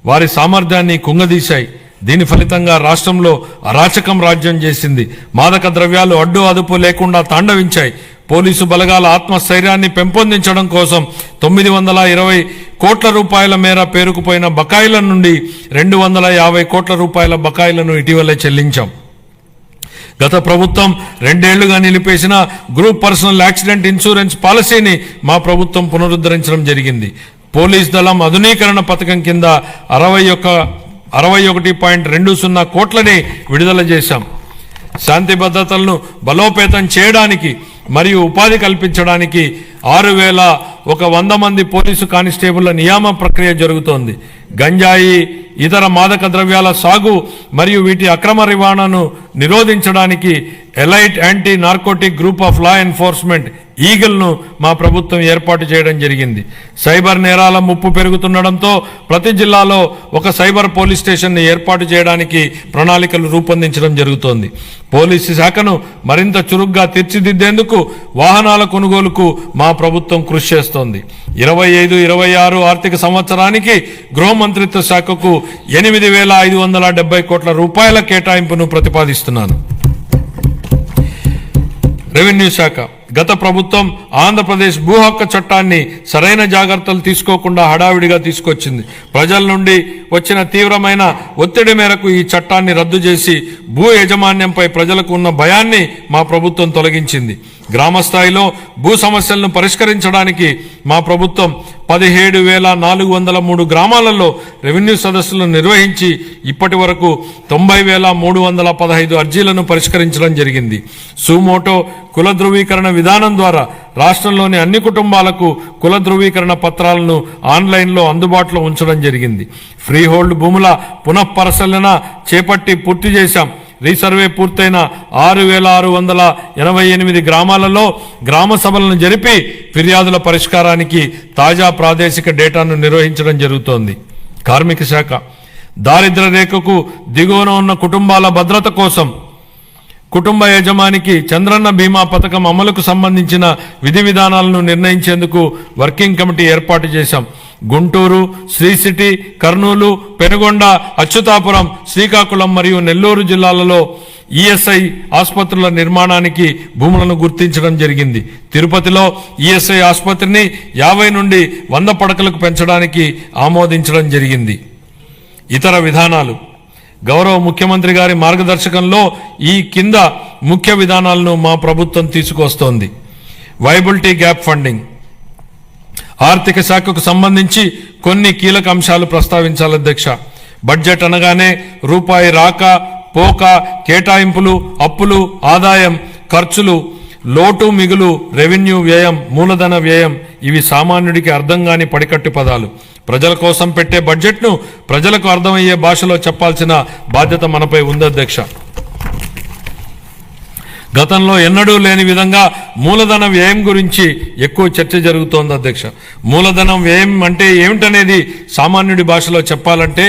వారి సామర్థ్యాన్ని కుంగదీశాయి. దీని ఫలితంగా రాష్ట్రంలో అరాచకం రాజ్యం చేసింది. మాదక ద్రవ్యాలు అడ్డు అదుపు లేకుండా తాండవించాయి. పోలీసు బలగాల ఆత్మస్థైర్యాన్ని పెంపొందించడం కోసం 920 కోట్ల రూపాయల మేర పేరుకుపోయిన బకాయిల నుండి 250 కోట్ల రూపాయల బకాయిలను ఇటీవలే చెల్లించాం. గత ప్రభుత్వం 2 ఏళ్లుగా నిలిపేసిన గ్రూప్ పర్సనల్ యాక్సిడెంట్ ఇన్సూరెన్స్ పాలసీని మా ప్రభుత్వం పునరుద్ధరించడం జరిగింది. పోలీస్ దళం ఆధునీకరణ పథకం కింద 61.20 కోట్లని విడుదల చేశాం. శాంతి భద్రతలను బలోపేతం చేయడానికి మరియు ఉపాధి కల్పించడానికి 6,100 మంది పోలీసు కానిస్టేబుళ్ల నియామ ప్రక్రియ జరుగుతోంది. గంజాయి, ఇతర మాదక ద్రవ్యాల సాగు మరియు వీటి అక్రమ రవాణాను నిరోధించడానికి elite anti narcotic group of law enforcement ఈగల్ను మా ప్రభుత్వం ఏర్పాటు చేయడం జరిగింది. సైబర్ నేరాల ముప్పు పెరుగుతుండటంతో ప్రతి జిల్లాలో ఒక సైబర్ పోలీస్ స్టేషన్ ఏర్పాటు చేయడానికి ప్రణాళికలు రూపొందించడం జరుగుతోంది. పోలీసు శాఖను మరింత చురుగ్గా తీర్చిదిద్దేందుకు వాహనాల కొనుగోలుకు మా ప్రభుత్వం కృషి చేస్తోంది. 25-26 ఆర్థిక సంవత్సరానికి గృహ మంత్రిత్వ శాఖకు 8,570 కోట్ల రూపాయల కేటాయింపును ప్రతిపాదిస్తున్నాను. రెవెన్యూ శాఖ గత ప్రభుత్వం ఆంధ్రప్రదేశ్ భూ హక్కు చట్టాన్ని సరైన జాగ్రత్తలు తీసుకోకుండా హడావిడిగా తీసుకొచ్చింది. ప్రజల నుండి వచ్చిన తీవ్రమైన ఒత్తిడి మేరకు ఈ చట్టాన్ని రద్దు చేసి భూ యాజమాన్యంపై ప్రజలకు ఉన్న భయాన్ని మా ప్రభుత్వం తొలగించింది. గ్రామ స్థాయిలో భూ సమస్యలను పరిష్కరించడానికి మా ప్రభుత్వం 17,403 గ్రామాలలో రెవెన్యూ సదస్సులను నిర్వహించి ఇప్పటి వరకు 90,315 అర్జీలను పరిష్కరించడం జరిగింది. సుమోటో కుల ధృవీకరణ విధానం ద్వారా రాష్ట్రంలోని అన్ని కుటుంబాలకు కుల ధృవీకరణ పత్రాలను ఆన్లైన్లో అందుబాటులో ఉంచడం జరిగింది. ఫ్రీ హోల్డ్ భూముల పునఃపరిశీలన చేపట్టి పూర్తి చేశాం. రీసర్వే పూర్తయిన 6,688 గ్రామాలలో గ్రామ సభలను జరిపి ఫిర్యాదుల పరిష్కారానికి తాజా ప్రాదేశిక డేటాను నిర్వహించడం జరుగుతోంది. కార్మిక శాఖ దారిద్ర్య రేఖకు దిగువన ఉన్న కుటుంబాల భద్రత కోసం కుటుంబ యజమానికి చంద్రన్న బీమా పథకం అమలుకు సంబంధించిన విధి విధానాలను నిర్ణయించేందుకు వర్కింగ్ కమిటీ ఏర్పాటు చేశాం. గుంటూరు, శ్రీ సిటీ, కర్నూలు, పెనుగొండ, అచ్యుతాపురం, శ్రీకాకుళం మరియు నెల్లూరు జిల్లాలలో ఈఎస్ఐ ఆసుపత్రుల నిర్మాణానికి భూములను గుర్తించడం జరిగింది. తిరుపతిలో ఈఎస్ఐ ఆసుపత్రిని 50 నుండి 100 పడకలకు పెంచడానికి ఆమోదించడం జరిగింది. ఇతర విధానాలు గౌరవ ముఖ్యమంత్రి గారి మార్గదర్శకంలో ఈ కింద ముఖ్య విధానాలను మా ప్రభుత్వం తీసుకొస్తోంది. వైబిలిటీ గ్యాప్ ఫండింగ్ ఆర్థిక శాఖకు సంబంధించి కొన్ని కీలక అంశాలు ప్రస్తావించాలి అధ్యక్ష. బడ్జెట్ అనగానే రూపాయి రాక పోక, కేటాయింపులు, అప్పులు, ఆదాయం, ఖర్చులు, లోటు మిగులు, రెవెన్యూ వ్యయం, మూలధన వ్యయం ఇవి సామాన్యుడికి అర్థం కాని పడికట్టు పదాలు. ప్రజల కోసం పెట్టే బడ్జెట్ను ప్రజలకు అర్థమయ్యే భాషలో చెప్పాల్సిన బాధ్యత మనపై ఉంది అధ్యక్ష. గతంలో ఎన్నడూ లేని విధంగా మూలధన వ్యయం గురించి ఎక్కువ చర్చ జరుగుతోంది అధ్యక్ష. మూలధనం వ్యయం అంటే ఏమిటనేది సామాన్యుడి భాషలో చెప్పాలంటే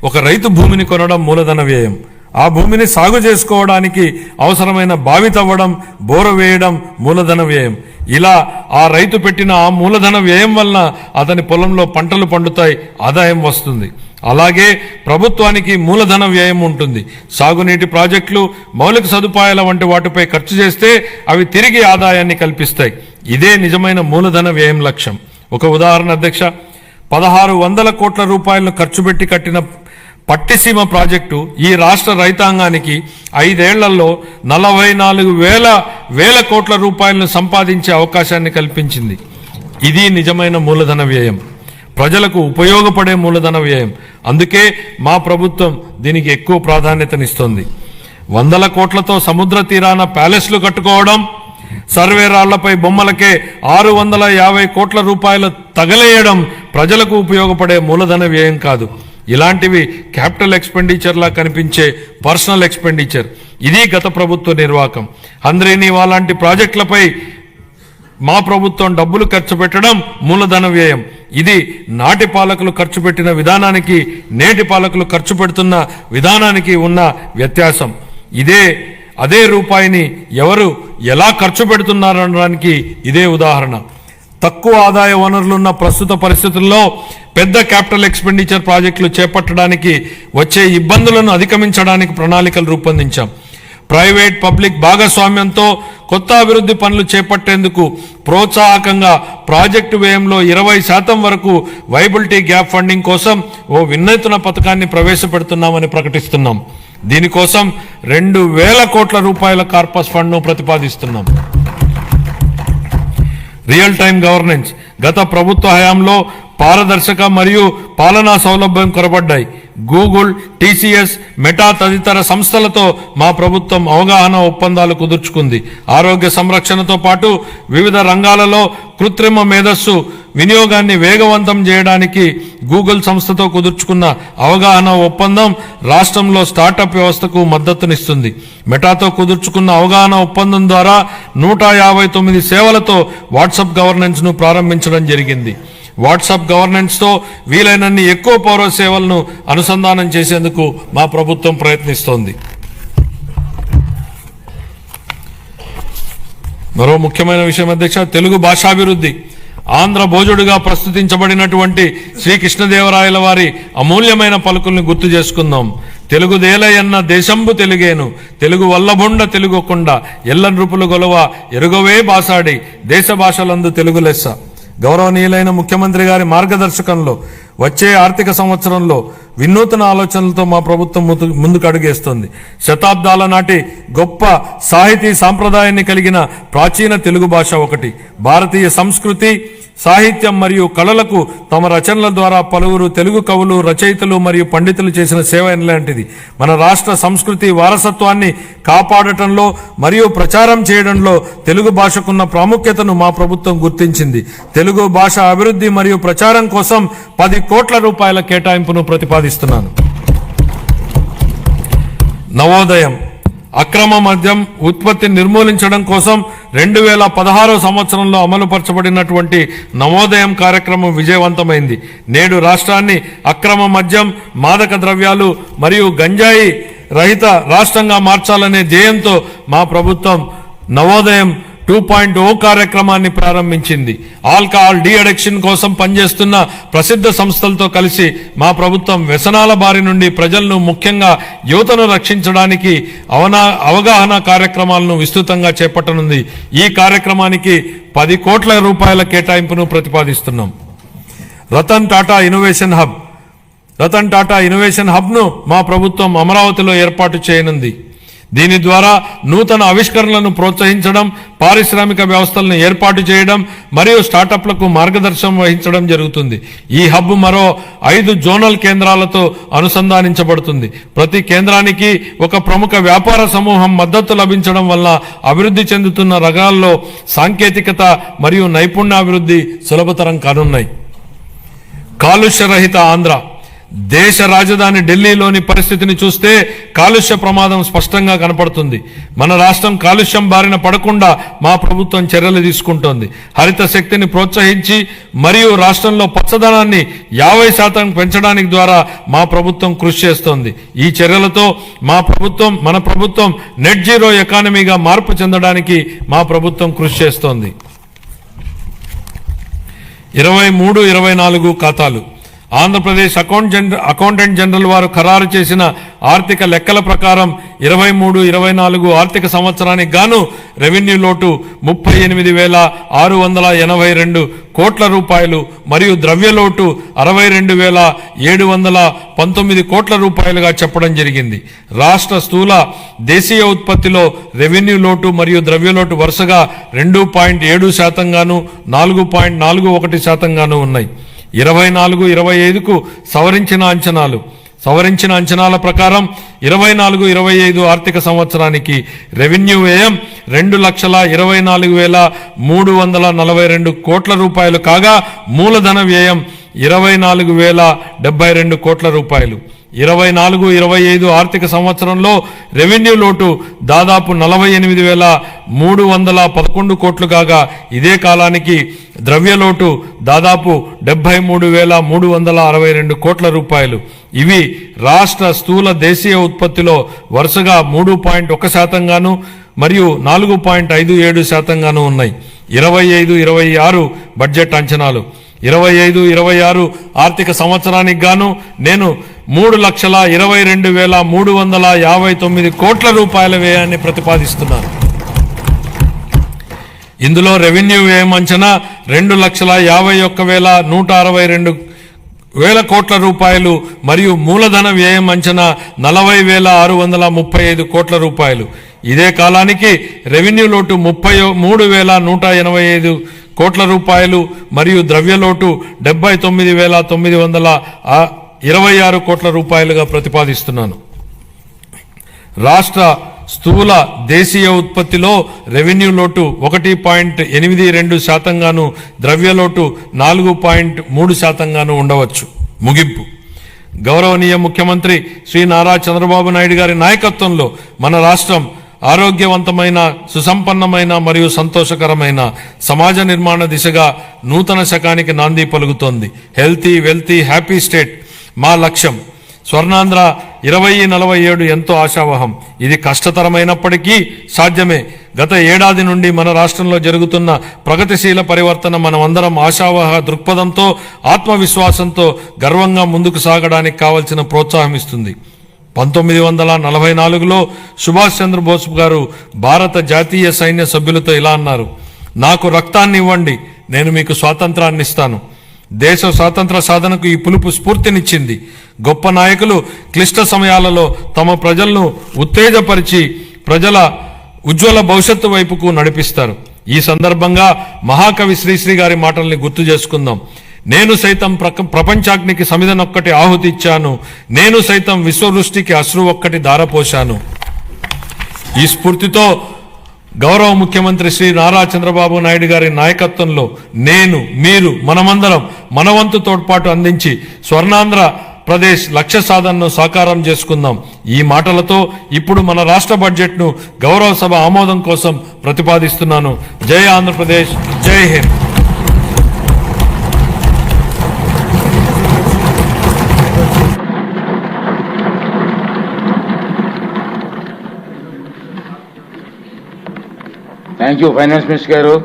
ఒక రైతు భూమిని కొనడం మూలధన వ్యయం, ఆ భూమిని సాగు చేసుకోవడానికి అవసరమైన బావి తవ్వడం, బోర వేయడం మూలధన వ్యయం. ఇలా ఆ రైతు పెట్టిన ఆ మూలధన వ్యయం వలన అతని పొలంలో పంటలు పండుతాయి, ఆదాయం వస్తుంది. అలాగే ప్రభుత్వానికి మూలధన వ్యయం ఉంటుంది. సాగునీటి ప్రాజెక్టులు, మౌలిక సదుపాయాల వంటి వాటిపై ఖర్చు చేస్తే అవి తిరిగి ఆదాయాన్ని కల్పిస్తాయి. ఇదే నిజమైన మూలధన వ్యయం లక్ష్యం. ఒక ఉదాహరణ అధ్యక్ష, 1,600 కోట్ల రూపాయలను ఖర్చు పెట్టి కట్టిన పట్టిసీమ ప్రాజెక్టు ఈ రాష్ట్ర రైతాంగానికి 5 ఏళ్లలో 44,000 కోట్ల రూపాయలను సంపాదించే అవకాశాన్ని కల్పించింది. ఇది నిజమైన మూలధన వ్యయం, ప్రజలకు ఉపయోగపడే మూలధన వ్యయం. అందుకే మా ప్రభుత్వం దీనికి ఎక్కువ ప్రాధాన్యతనిస్తోంది. 100 కోట్లతో సముద్ర తీరాన ప్యాలెస్లు కట్టుకోవడం, సర్వే రాళ్లపై బొమ్మలకే 650 కోట్ల రూపాయలు తగలేయడం ప్రజలకు ఉపయోగపడే మూలధన వ్యయం కాదు. ఇలాంటివి క్యాపిటల్ ఎక్స్పెండిచర్లా కనిపించే పర్సనల్ ఎక్స్పెండిచర్. ఇది గత ప్రభుత్వ నిర్వాహకం. హంద్రీనీవా లాంటి ప్రాజెక్టులపై మా ప్రభుత్వం డబ్బులు ఖర్చు పెట్టడం మూలధన వ్యయం. ఇది నాటి పాలకులు ఖర్చు పెట్టిన విధానానికి, నేటి పాలకులు ఖర్చు పెడుతున్న విధానానికి ఉన్న వ్యత్యాసం. అదే రూపాయిని ఎవరు ఎలా ఖర్చు పెడుతున్నారనడానికి ఇదే ఉదాహరణ. తక్కువ ఆదాయ వనరులున్న ప్రస్తుత పరిస్థితుల్లో పెద్ద క్యాపిటల్ ఎక్స్పెండిచర్ ప్రాజెక్టులు చేపట్టడానికి వచ్చే ఇబ్బందులను అధిగమించడానికి ప్రణాళికలు రూపొందించాం. ప్రైవేట్ పబ్లిక్ భాగస్వామ్యంతో కొత్త అభివృద్ధి పనులు చేపట్టేందుకు ప్రోత్సాహకంగా ప్రాజెక్టు వ్యయంలో 20% వరకు వైబిలిటీ గ్యాప్ ఫండింగ్ కోసం ఓ వినూత్న పథకాన్ని ప్రవేశపెడుతున్నామని ప్రకటిస్తున్నాం. దీనికోసం 2,000 కోట్ల రూపాయల కార్పస్ ఫండ్ను ప్రతిపాదిస్తున్నాం. Real time governance. గత ప్రభుత్వ హయాంలో పారదర్శక మరియు పాలనా సౌలభ్యం కొరబడ్డాయి. గూగుల్, టీసీఎస్, మెటా తదితర సంస్థలతో మా ప్రభుత్వం అవగాహన ఒప్పందాలు కుదుర్చుకుంది. ఆరోగ్య సంరక్షణతో పాటు వివిధ రంగాలలో కృత్రిమ మేధస్సు వినియోగాన్ని వేగవంతం చేయడానికి గూగుల్ సంస్థతో కుదుర్చుకున్న అవగాహన ఒప్పందం రాష్ట్రంలో స్టార్టప్ వ్యవస్థకు మద్దతునిస్తుంది. మెటాతో కుదుర్చుకున్న అవగాహన ఒప్పందం ద్వారా 159 సేవలతో వాట్సాప్ గవర్నెన్స్ ను ప్రారంభించడం జరిగింది. వాట్సాప్ గవర్నెన్స్ తో వీలైనన్ని ఎక్కువ పౌర సేవలను అనుసంధానం చేసేందుకు మా ప్రభుత్వం ప్రయత్నిస్తోంది. మరో ముఖ్యమైన విషయం అధ్యక్ష, తెలుగు భాషాభివృద్ధి. ఆంధ్ర భోజుడుగా ప్రస్తుతించబడినటువంటి శ్రీకృష్ణదేవరాయల వారి అమూల్యమైన పలుకుల్ని గుర్తు చేసుకుందాం. తెలుగుదేలయన్న దేశంబు తెలుగేను, తెలుగు వల్లబొండ తెలుగొకొండ, ఎల్ల నృపులు గొలవ ఎరుగవే బాసాడి, దేశ భాషలందు తెలుగు లెస్స. గౌరవనీయులైన ముఖ్యమంత్రి గారి మార్గదర్శకంలో వచ్చే ఆర్థిక సంవత్సరంలో వినూత్న ఆలోచనలతో మా ప్రభుత్వం ముందుకు అడుగేస్తుంది. శతాబ్దాల నాటి గొప్ప సాహితీ సాంప్రదాయాన్ని కలిగిన ప్రాచీన తెలుగు భాష ఒకటి. భారతీయ సంస్కృతి, సాహిత్యం మరియు కళలకు తమ రచనల ద్వారా పలువురు తెలుగు కవులు, రచయితలు మరియు పండితులు చేసిన సేవ ఎలాంటిది. మన రాష్ట్ర సంస్కృతి వారసత్వాన్ని కాపాడటంలో మరియు ప్రచారం చేయడంలో తెలుగు భాషకున్న ప్రాముఖ్యతను మా ప్రభుత్వం గుర్తించింది. తెలుగు భాష అభివృద్ధి మరియు ప్రచారం కోసం 10 కోట్ల రూపాయల కేటాయింపును ప్రతిపాదిస్తున్నాను. నవోదయం. అక్రమ మద్యం ఉత్పత్తిని నిర్మూలించడం కోసం 2016 సంవత్సరంలో అమలుపరచబడినటువంటి నవోదయం కార్యక్రమం విజయవంతమైంది. నేడు రాష్ట్రాన్ని అక్రమ మద్యం, మాదక ద్రవ్యాలు మరియు గంజాయి రహిత రాష్ట్రంగా మార్చాలనే ధ్యేయంతో మా ప్రభుత్వం నవోదయం 2.0 కార్యక్రమాన్ని ప్రారంభించింది. ఆల్కహాల్ డీ అడిక్షన్ కోసం పనిచేస్తున్న ప్రసిద్ధ సంస్థలతో కలిసి మా ప్రభుత్వం వ్యసనాల బారి నుండి ప్రజలను, ముఖ్యంగా యువతను రక్షించడానికి అవగాహన కార్యక్రమాలను విస్తృతంగా చేపట్టనుంది. ఈ కార్యక్రమానికి 10 కోట్ల రూపాయల కేటాయింపును ప్రతిపాదిస్తున్నాం. రతన్ టాటా ఇన్నోవేషన్ హబ్ను మా ప్రభుత్వం అమరావతిలో ఏర్పాటు చేయనుంది. దీని ద్వారా నూతన ఆవిష్కరణలను ప్రోత్సహించడం, పారిశ్రామిక వ్యవస్థలను ఏర్పాటు చేయడం మరియు స్టార్టప్లకు మార్గదర్శనం వహించడం జరుగుతుంది. ఈ హబ్ మరో 5 జోనల్ కేంద్రాలతో అనుసంధానించబడుతుంది. ప్రతి కేంద్రానికి ఒక ప్రముఖ వ్యాపార సమూహం మద్దతు లభించడం వల్ల అభివృద్ధి చెందుతున్న రంగాల్లో సాంకేతికత మరియు నైపుణ్యాభివృద్ధి సులభతరం కానున్నాయి. కాలుష్య రహిత ఆంధ్ర. దేశ రాజధాని ఢిల్లీలోని పరిస్థితిని చూస్తే కాలుష్య ప్రమాదం స్పష్టంగా కనపడుతుంది. మన రాష్ట్రం కాలుష్యం బారిన పడకుండా మా ప్రభుత్వం చర్యలు తీసుకుంటోంది. హరిత శక్తిని ప్రోత్సహించి మరియు రాష్ట్రంలో పచ్చదనాన్ని 50% పెంచడానికి ద్వారా మా ప్రభుత్వం కృషి చేస్తోంది. ఈ చర్యలతో మన ప్రభుత్వం నెట్ జీరో ఎకానమీగా మార్పు చెందడానికి మా ప్రభుత్వం కృషి చేస్తోంది. 23-24 ఖాతాలు. ఆంధ్రప్రదేశ్ అకౌంటెంట్ జనరల్ వారు ఖరారు చేసిన ఆర్థిక లెక్కల ప్రకారం 23-24 ఆర్థిక సంవత్సరానికి గాను రెవెన్యూ లోటు 38,682 కోట్ల రూపాయలు మరియు ద్రవ్యలోటు 62,719 కోట్ల రూపాయలుగా చెప్పడం జరిగింది. రాష్ట్ర స్థూల దేశీయ ఉత్పత్తిలో రెవెన్యూ లోటు మరియు ద్రవ్యలోటు వరుసగా 2.7% గాను 4.41% గాను ఉన్నాయి. 24-25కు సవరించిన అంచనాల ప్రకారం 24-25 ఆర్థిక సంవత్సరానికి రెవెన్యూ వ్యయం 2,24,342 కోట్ల రూపాయలు కాగా మూలధన వ్యయం 24,072 కోట్ల రూపాయలు. 24-25 ఆర్థిక సంవత్సరంలో రెవెన్యూ లోటు దాదాపు 48,311 కోట్లు కాగా ఇదే కాలానికి ద్రవ్యలోటు దాదాపు 73,362 కోట్ల రూపాయలు. ఇవి రాష్ట్ర స్థూల దేశీయ ఉత్పత్తిలో వరుసగా 3.1% గాను మరియు 4.57% గాను ఉన్నాయి. 25-26 బడ్జెట్ అంచనాలు. 25-26 ఆర్థిక సంవత్సరానికి గాను నేను 3,22,359 కోట్ల రూపాయల వ్యయాన్ని ప్రతిపాదిస్తున్నాను. ఇందులో రెవెన్యూ వ్యయం అంచనా 2,51,162 కోట్ల రూపాయలు మరియు మూలధన వ్యయం అంచనా 40,635 కోట్ల రూపాయలు. ఇదే కాలానికి రెవెన్యూ లోటు 33,185 కోట్ల రూపాయలు మరియు ద్రవ్యలోటు 79,926 కోట్ల రూపాయలుగా ప్రతిపాదిస్తున్నాను. రాష్ట్ర స్థూల దేశీయ ఉత్పత్తిలో రెవెన్యూ లోటు 1.82% గాను ద్రవ్యలోటు 4.3% గాను ఉండవచ్చు. ముగింపు. గౌరవనీయ ముఖ్యమంత్రి శ్రీ నారా చంద్రబాబు నాయుడు గారి నాయకత్వంలో మన రాష్ట్రం ఆరోగ్యవంతమైన, సుసంపన్నమైన మరియు సంతోషకరమైన సమాజ నిర్మాణ దిశగా నూతన శకానికి నాంది పలుకుతోంది. హెల్తీ, వెల్తీ, హ్యాపీ స్టేట్ మా లక్ష్యం. స్వర్ణాంధ్ర 2047 ఎంతో ఆశావహం. ఇది కష్టతరమైనప్పటికీ సాధ్యమే. గత ఏడాది నుండి మన రాష్ట్రంలో జరుగుతున్న ప్రగతిశీల పరివర్తన మనమందరం ఆశావహ దృక్పథంతో, ఆత్మవిశ్వాసంతో గర్వంగా ముందుకు సాగడానికి కావలసిన ప్రోత్సాహం ఇస్తుంది. 1944లో సుభాష్ చంద్రబోస్ గారు భారత జాతీయ సైన్య సభ్యులతో ఇలా అన్నారు: నాకు రక్తాన్ని ఇవ్వండి, నేను మీకు స్వాతంత్రాన్ని ఇస్తాను. దేశ స్వాతంత్ర సాధనకు ఈ పిలుపు స్ఫూర్తినిచ్చింది. గొప్ప నాయకులు క్లిష్ట సమయాలలో తమ ప్రజలను ఉత్తేజపరిచి ప్రజల ఉజ్వల భవిష్యత్తు వైపుకు నడిపిస్తారు. ఈ సందర్భంగా మహాకవి శ్రీశ్రీ గారి మాటల్ని గుర్తు చేసుకుందాం. నేను సైతం ప్రపంచాగ్నికి సమిధనొక్కటి ఆహుతి ఇచ్చాను, నేను సైతం విశ్వవృష్టికి అశ్రు ఒక్కటి ధారపోశాను. ఈ స్ఫూర్తితో గౌరవ ముఖ్యమంత్రి శ్రీ నారా చంద్రబాబు నాయుడు గారి నాయకత్వంలో నేను, మీరు, మనమందరం మనవంతు తోడ్పాటు అందించి స్వర్ణాంధ్ర ప్రదేశ్ లక్ష్య సాధనను సాకారం చేసుకుందాం. ఈ మాటలతో ఇప్పుడు మన రాష్ట్ర బడ్జెట్ను గౌరవ సభ ఆమోదం కోసం ప్రతిపాదిస్తున్నాను. జై ఆంధ్రప్రదేశ్, జై Hind. Thank you finance minister గారు.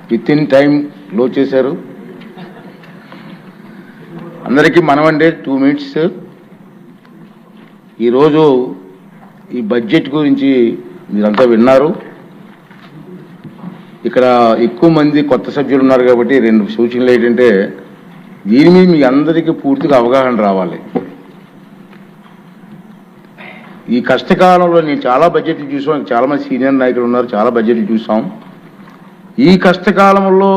విత్ ఇన్ టైం లోడ్ చేశారు. అందరికీ మనమండి 2 minutes. ఈరోజు ఈ బడ్జెట్ గురించి మీరంతా విన్నారు. ఇక్కడ ఎక్కువ మంది కొత్త సభ్యులు ఉన్నారు కాబట్టి 2 సూచనలు ఏంటంటే, దీని మీద మీ అందరికీ పూర్తిగా అవగాహన రావాలి. ఈ కష్టకాలంలో నేను చాలా బడ్జెట్లు చూసాం, చాలా మంది సీనియర్ నాయకులు ఉన్నారు, చాలా బడ్జెట్లు చూసాం. ఈ కష్టకాలంలో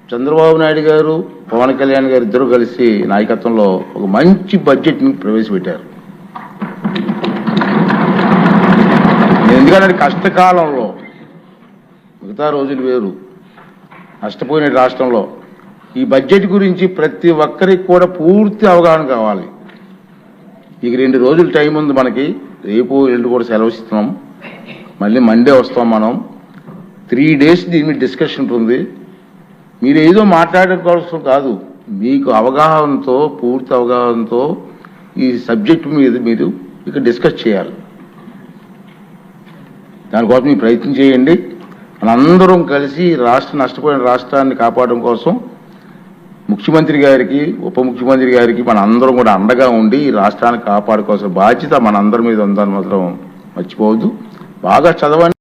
చంద్రబాబు నాయుడు గారు, పవన్ కళ్యాణ్ గారు ఇద్దరు కలిసి నాయకత్వంలో ఒక మంచి బడ్జెట్ని ప్రవేశపెట్టారు. ఎందుకంటే కష్టకాలంలో మిగతా రోజులు వేరు, నష్టపోయిన రాష్ట్రంలో ఈ బడ్జెట్ గురించి ప్రతి ఒక్కరికి కూడా పూర్తి అవగాహన కావాలి. ఇక 2 రోజులు టైం ఉంది మనకి. రేపు ఎల్లుండి కూడా సెలవు ఇస్తున్నాం. మళ్ళీ మండే వస్తాం మనం. 3 days దీని మీద డిస్కషన్ ఉంటుంది. మీరు ఏదో మాట్లాడడం కోసం కాదు, మీకు అవగాహనతో, పూర్తి అవగాహనతో ఈ సబ్జెక్టు మీద మీరు ఇక డిస్కస్ చేయాలి. దానికోసం మీరు ప్రయత్నం చేయండి. మనందరం కలిసి నష్టపోయిన రాష్ట్రాన్ని కాపాడడం కోసం ముఖ్యమంత్రి గారికి, ఉప ముఖ్యమంత్రి గారికి మన అందరం కూడా అండగా ఉండి ఈ రాష్ట్రాన్ని కాపాడుకోవాల్సిన బాధ్యత మన అందరి మీద ఉందని మాత్రం మర్చిపోవద్దు. బాగా చదవండి.